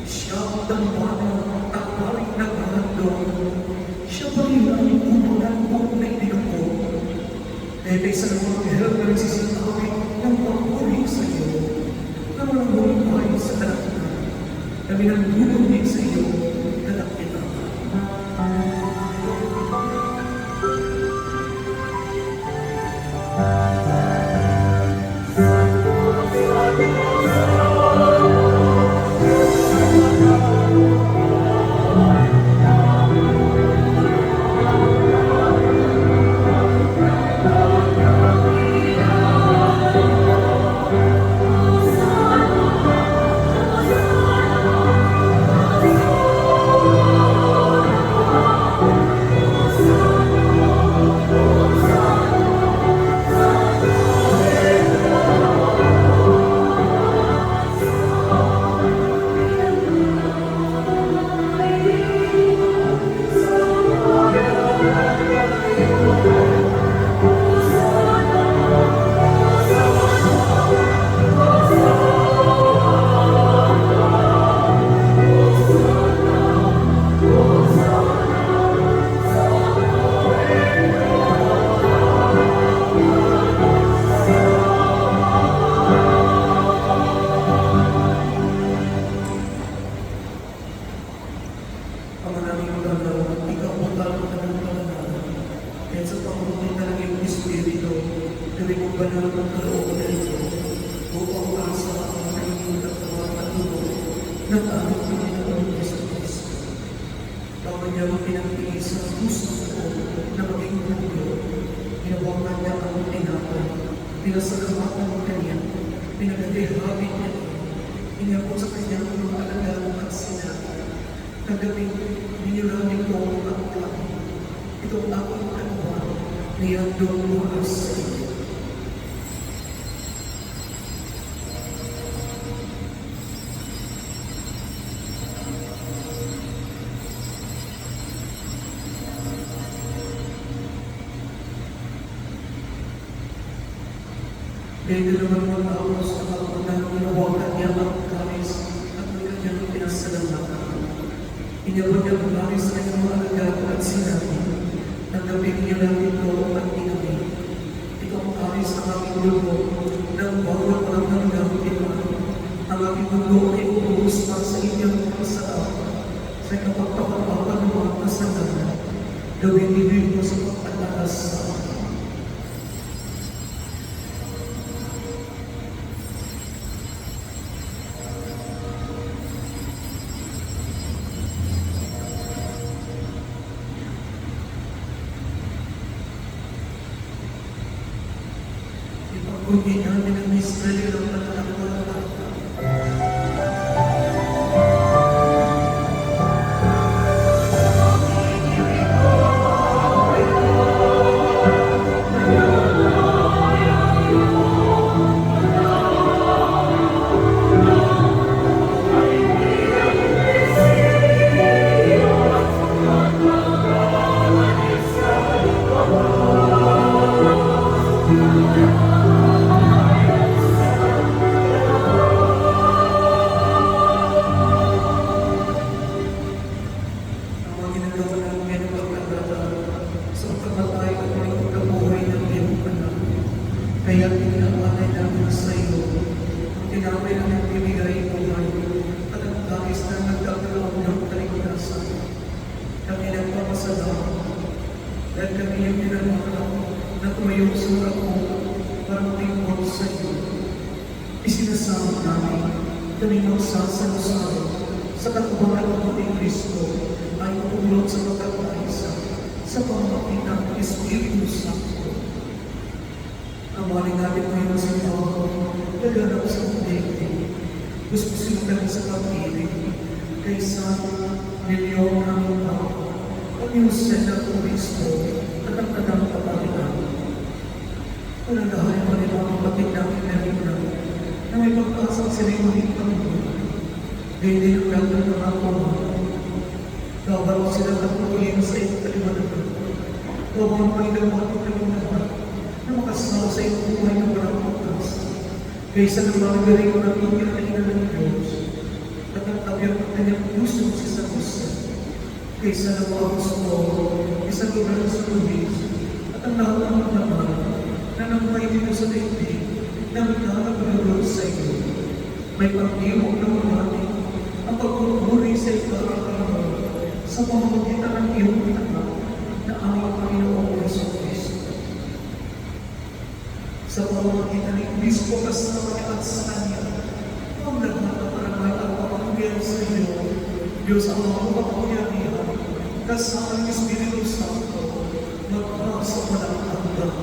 B: Siya ang dambanan at maring naghahandog. Siya pa rin ang umunang na iniluko. Dahil sa mga kahal na nagsisinawin ng pagpuri sa iyo na walang buhay sa kalakitan. Kami nang bumuli sa iyo kalakitan. Pinasalamatan mo kanya, pinagdihawin niya, inabot sa kanyang mga alagaan at sinabi, kagabing ninilangin ko ang kami. Ito ang aking katawan, niyandong mga sa iyo. Dahil naman mga taos na kapagdang ginawakan niya ang karis at ang kanyang pinasalamatan. Inabot niya ang karis sa kanyang mga alagad at sinabi, tanggapin niya lang ito at inumin. Ito ang karis ng aking dugo ng bawat walang hanggang iman. Ang aking dugo ay uubos para sa inyong kasalanan sa kapagpapapatan ng mga kasalanan. Gawin din ito sa pagpataas sa akin. Ipagkunin namin ang misteryo ng pagkakaroon. Kaya pinakamalay namin sa iyo, ang tinapay na nagbibigay buhay at ang bagis na nagkakaroon ng kaligtasan. Kami nagpapasalamat dahil kami yung pinagmakaw na tumayo sa ako para matingkod sa iyo. Isinasama namin kami magsasalusalo sa katubaran ng ating Kristo ay matulog sa pagkakaisa sa pamamagitan ng Espiritu Santo. Amaling natin ngayon sa tao, naganap sa daigdig. Gusto sila kami sa pag-ibig, kaysa milyon ng tao, ang iyong senda ng Kristo at ang kanang kapalitan. Pananahay mo rin ang kapatid namin na rin na may pagkasang sila yung muling Panginoon. Gayun din ang gagawin ng mga pamamahan. Gawin mo sila ng pagkulim sa iyong kaliwanagan. Gawin mo rin ang mga kaliwanagan na makasama sa iyong buhay na walang pagkasa. Kaysa ng mga galing mo ng iyong kainan ng Diyos at ang tabiang ng kanyang puso si San Jose. Kaysa ng mga gusto, isang lugar sa Luis at ang lahat ng mga naman na namuhay dito sa daigdig na magkakagulo sa iyo. May pag-iwag na marami ang pagpupuri sa ikaw sa pamamagitan ng iyong anak na aming Panginoong Jesucristo. Sa pamamagitan ng Kristo kasama niya at sa Kanya, ang lahat ng parangal at papakagyan sa iyo, Diyos ang mga kapangyarihan, kasama ng Espiritu Santo, magpasa walang hanggan.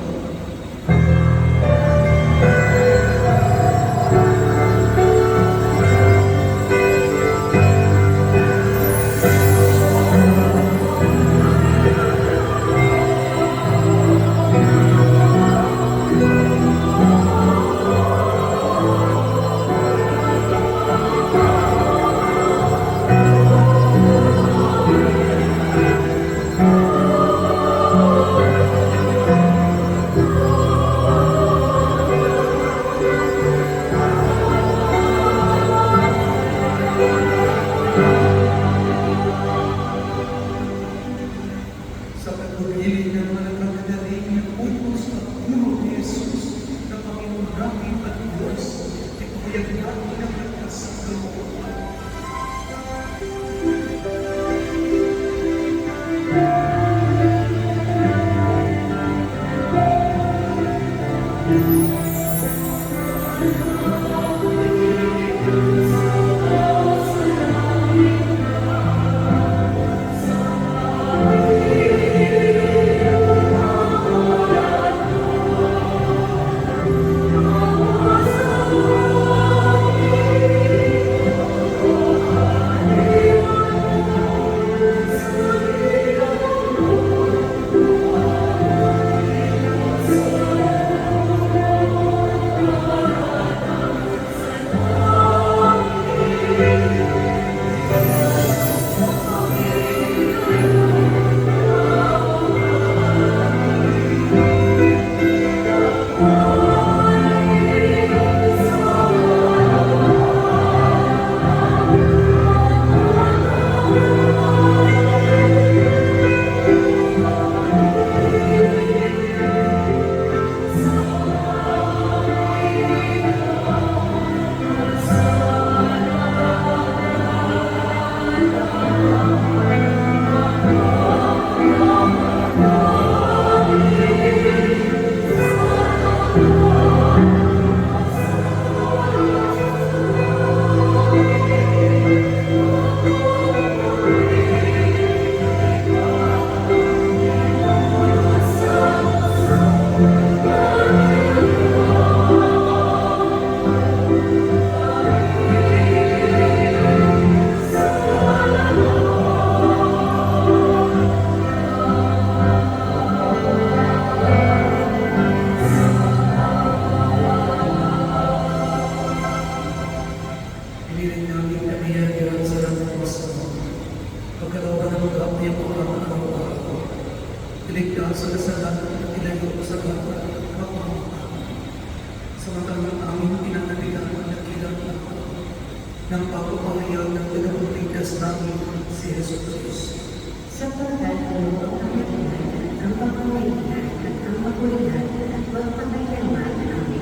B: Sa pagpupili ng mga nagkakadaling ng utos at puro ni Jesus na Panginoon namin at Diyos, ipahayag natin ang lakas sa kalooban. Pinirin namin kamiyagiran sa langit sa pagkalooban ng mag-aapay ang mga araw-araw. Iligtas sa kasalanan at ilayo sa bata kapamakan. Samantalang aming pinanaligan ang nakilang ng pagpapahayag ng tagapagligtas namin si Jesus Cristo.
A: Sapagkat ang pagpapahayag, ang pagpapahayag at ang makulihan at pagpapahayag ang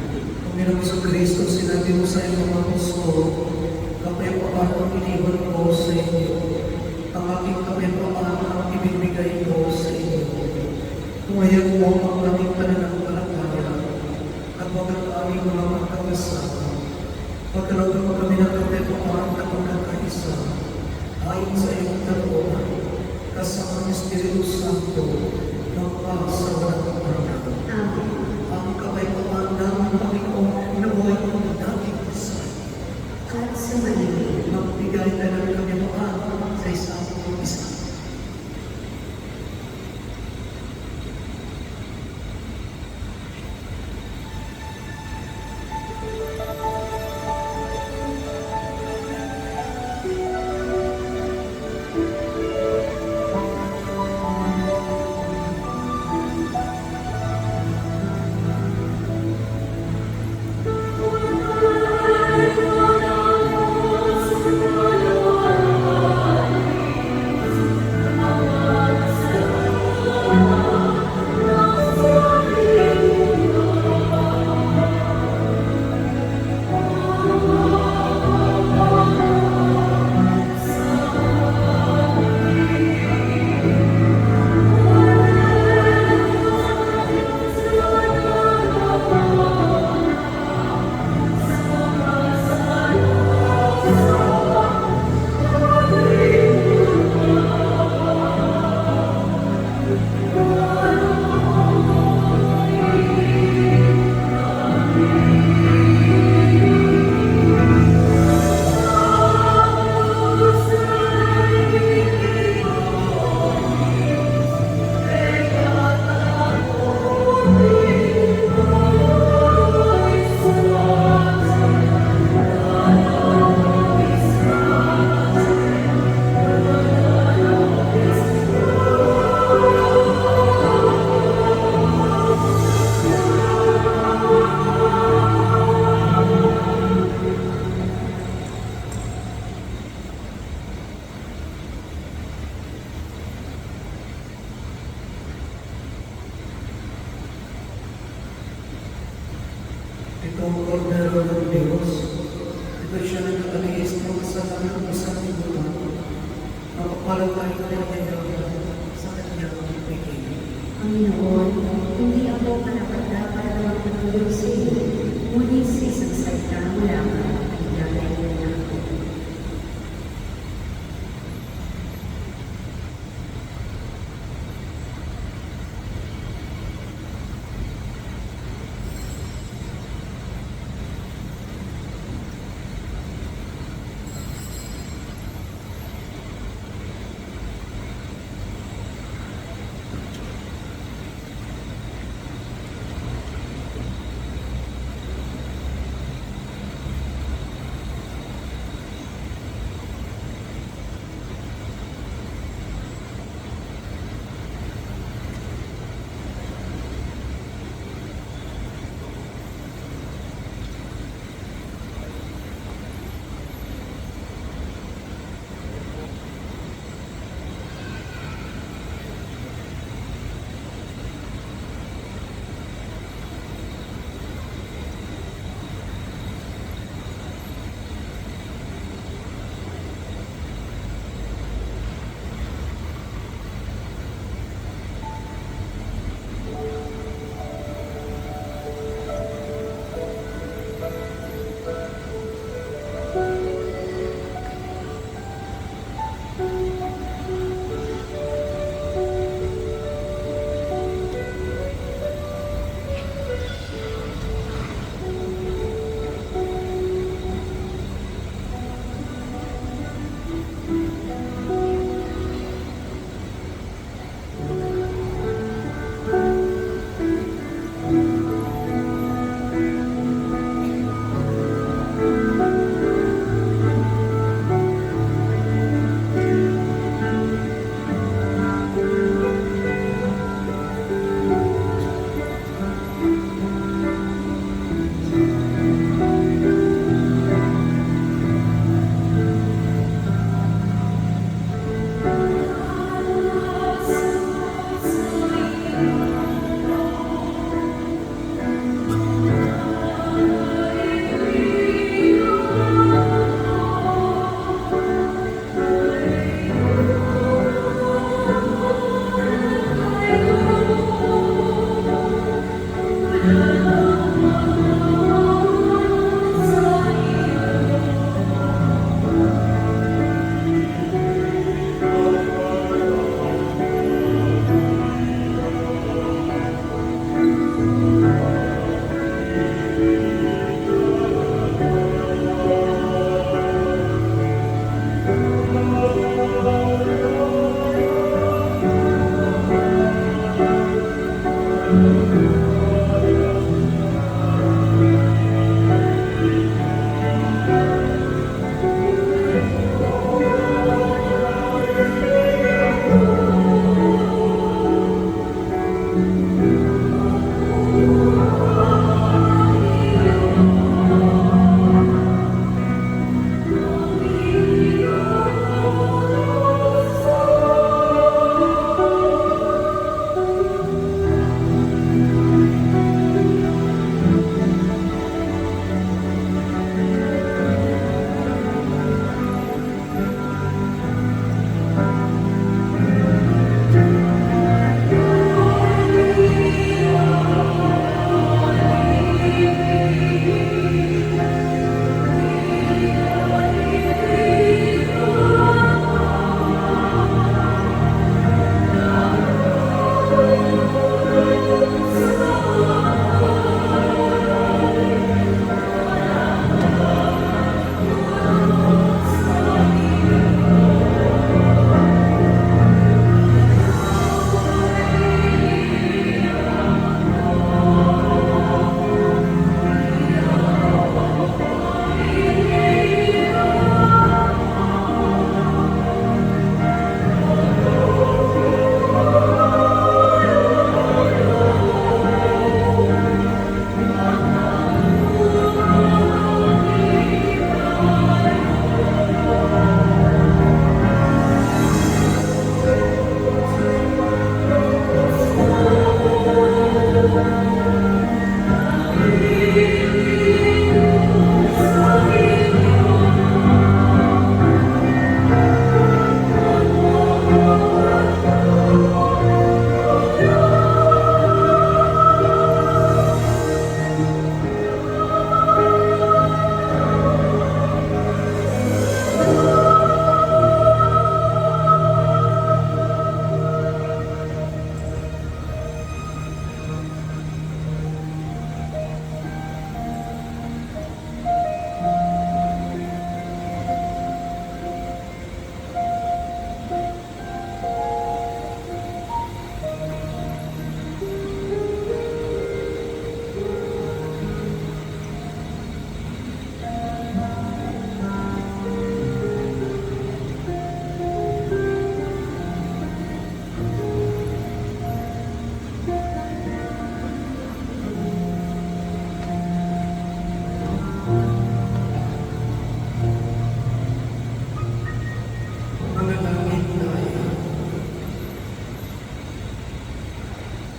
B: Panginoong Kristo, sinabi mo sa iyong mga apostol, kapayapaan ang iniwan ko sa inyo. Ang aking kapayapaan ang ibibigay ko sa inyo. Tumayan mo ang aming pananampalataya at huwag ang aming mga magkakasama. Pagkalooban mo kami ng kapayapaan at pagkakaisa ayon sa iyong kalooban kasama ng Espiritu Santo sa walang hanggan.
A: Amen.
B: Ang kapayapaan ng Panginoon na buhay ko ng dating isa.
A: At sa malilim,
B: Magbigay ka ng kapayapaan sa isang isa. Itong kordero ng Diyos, ito siya na nag-alis ng kasalanan ng isang libutan. Mapapalagay ko niya sa kanyang pagpigil.
A: Panginoon, hindi ako karapat-dapat na magpatulog sa iyo, ngunit sa isang salita mo lamang ay gagawin na ako.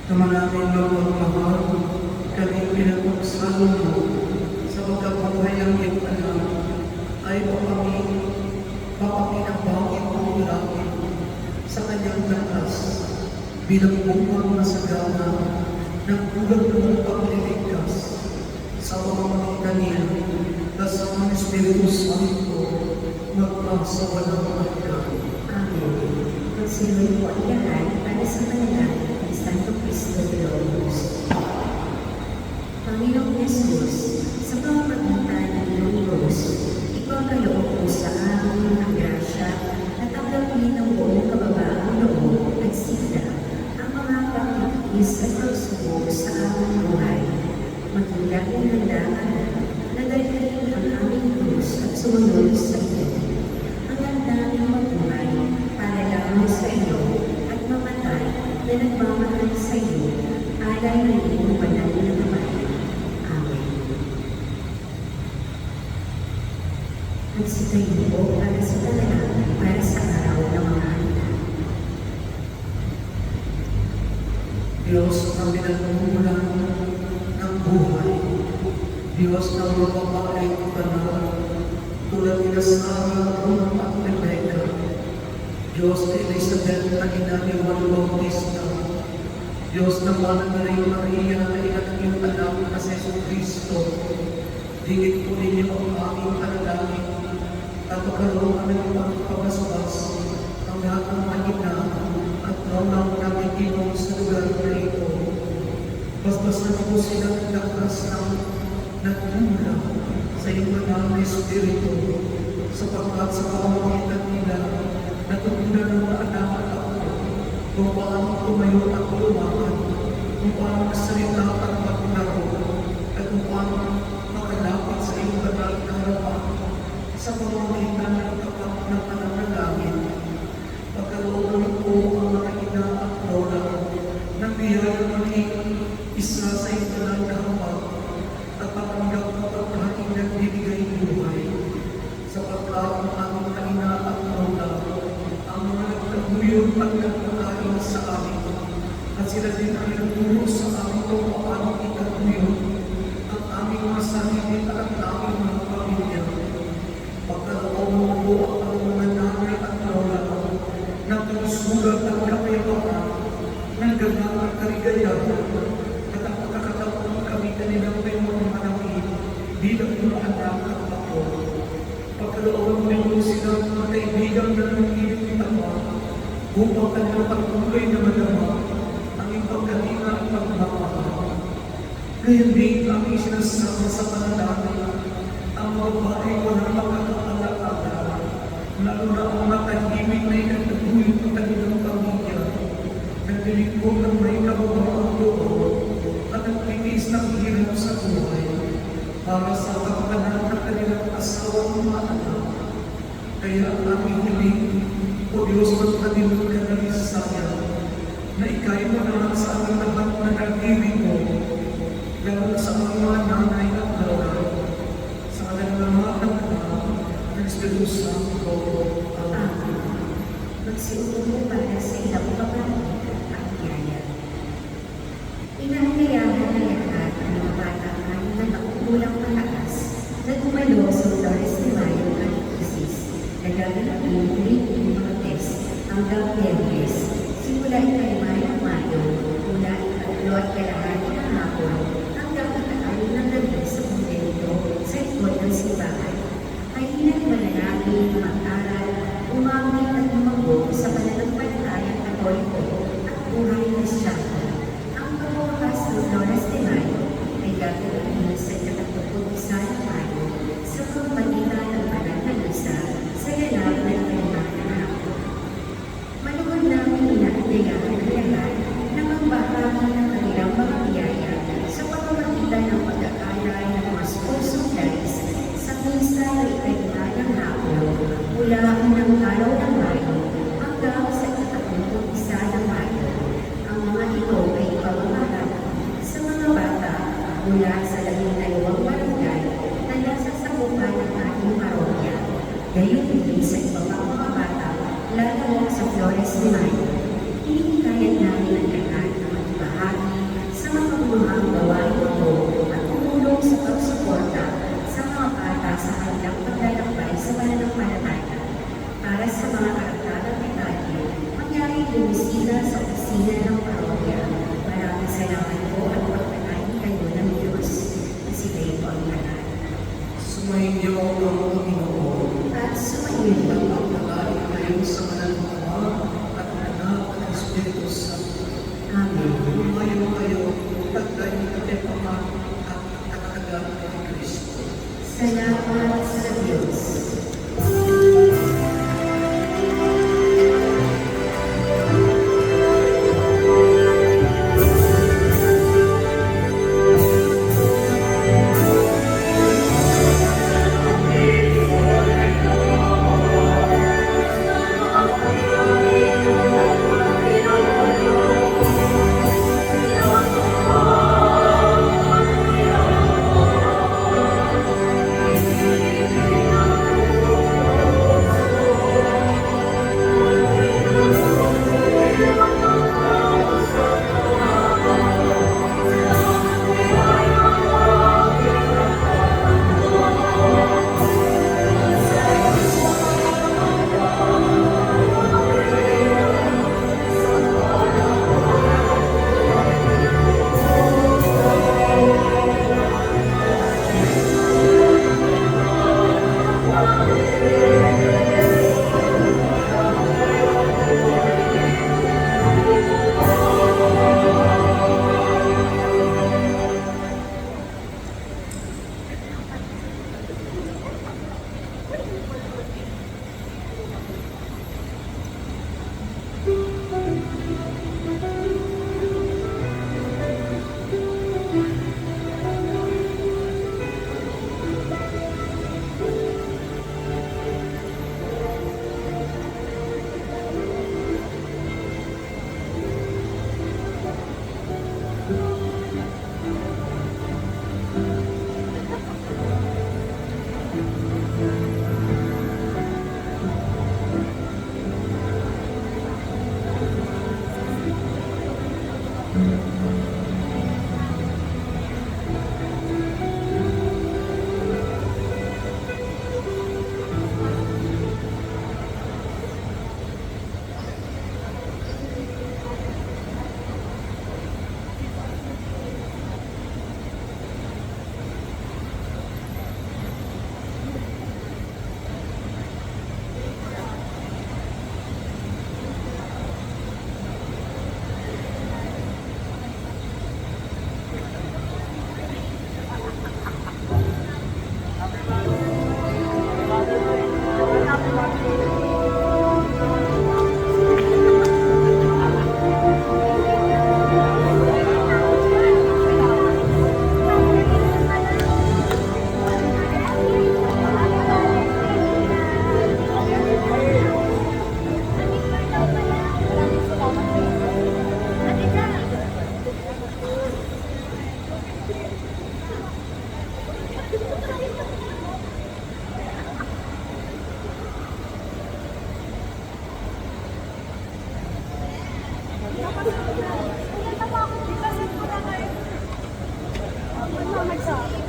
B: Namanangin mo ang mahal, kami pinagpagsalo mo sa pagkabuhay ng iyong anak, ay papakinabanggit mo langit sa kanyang lakas bilang bumang nasagana ng ulang mong pagliligtas sa pamamagitan niya kasama ng Espiritu Santo magpasa walang hanggan.
A: Amen. Magsinuwi po ang lahat para sa panalangin ni Santo Cristo de Lobos. Panginoong Jesus, sa pamamagitan ng iyong Diyos, ikaw ang kaloob po sa amin ng grasya at ang gawin ng buong kababaang loob at sigla ang mga pagkikis at pagsubok sa aming buhay. Maging laging handaan na dalhin ang aming Diyos at sumunod sa iyo. Ang handang magbuhay para lamang sa iyo at mamatay na nagmamahal sa iyo, alay ng iyong banal na kamay. Amen. Magsitayin po para sa panalangin para sa araw ng mga handa.
B: Diyos na pinagmumulan ng buhay, Diyos na mababae ng panahon, tulad nila Sarah, Rona at Rebecca, Diyos na Elizabeth na ina ni Juan Bautista, Diyos na Mana ni Maria na ina ng iyong anak na si Jesucristo, dingit po ninyo ang aming panalangin at pagkaroon ng pagpapaspas ang lahat ng mahina at naunang nakikinom sa lugar na ito. Basbasan po silang lakas ng nagmula sa iyong banal na Espiritu, sapagkat sa pamamagitan nila natutunan ng mga anak at ako kung paano tumayo at lumakad kung paano masalita at maglaro, at kung paano makalapit sa iyong banal na harapan sa pamamagitan ng tapat na pananalangin. Pagkalooban ko ang mga ina at lola na biyaya maging isa sa iyong banal na harapan at patanggap na pagkain nagbibigay buhay. Sapagkat ang aming mga ina at lola ang mga nagtaguyod at nagpakain sa amin, at sila din ang nagturo sa amin kung paano itaguyod ang aming mga sarili at ang aming mga pamilya. Pagkalooban ko ang mga nanay at lola na kalusugan at kapayapaan, ng ganang at kaligayahan, at ang pagkakataon kami kanilang may mga manangin bilang mga anak at ako. Pagkalooban mo silang mga kaibigan na nangilit ng tawa upang kanilang pagtuloy na madama ang iyong pagkalinga at pagmamahal. Ngayon din ang isinasama sa panalangin ang mga babae walang pagkakaalala, lalo na ang mga tahimik na itataguyod ng kanilang pamilya, naglilingkod ng may kababaang loob at nagtitiis ng hirap sa buhay para sa kapakanan ng kanilang asawang mga anak. Kaya ang aming hiling, O Diyos, magpanilang ka na Isaya, na ikay mo naman sa aming lahat na nag-ibig mo, lalo sa mga nanay at lola, sa kanilang mga anak ng Espiritu Santo.
A: Amen. Magsiupo para sa ilang kapatiran at biyaya. Inaanyayahan na lahat ang mga bata na nakukulang pataas na gumalo sa Flores de Mayo Catechesis na gaganapin ulit Martes hanggang Biyernes, simula ika-5 ng Mayo, mula ika-3 at kalahati ng hapon hanggang ika-6 ng gabi sa kumbento sa likod ng simbahan. Ay hinalimanalangin, mag-aral, umamit at lumagok sa pananampalatayang Katoliko at buhay Kristyano. Ang pagwawakas ng Flores de Mayo ay gagawin sa ika-31 ng Mayo sa pamamagitan ng banal na misa sa ganap ng kalimangan hapon. Malugon namin inaanyayahan ang lahat na magbahagi ng kanilang mga biyaya sa pamamagitan ng pag-aalay ng mga school supplies sa misa na ika-5 ng hapon mula unang araw ng Mayo hanggang sa ika-31 ng Mayo. Ang mga ito ay pamamahala sa mga bata mula sa 12 barangay na nasa sakupan ng ating parokya. Gayon din sa iba pang mga bata, lalo sa Flores de Mayo. Hinihikayat namin ang lahat na magbahagi sa mga bunuhang gawain ito at tumulong sa pagsuporta sa mga bata sa kanilang paglalakbay sa pananampalataya. Para sa mga karagdagang detalye, mangyaring bumisita sa opisina ng parokya. Maraming salamat po at pagpalain kayo ng Diyos. Si kayo po ang lahat.
B: Sumainyo ang Panginoon.
A: At sumayin
B: At
A: po.
B: pagpalain kayo sa kanal ng Ama at ng Anak at ng Espiritu Santo.
A: Amen.
B: Lumayo kayo, pagkain at Ama at katatagan ni Kristo.
A: Salamat sa Diyos.
E: Nakasunod na. Pumunta pa ako dito. Kasi ko na kayo. Ano nagsabi?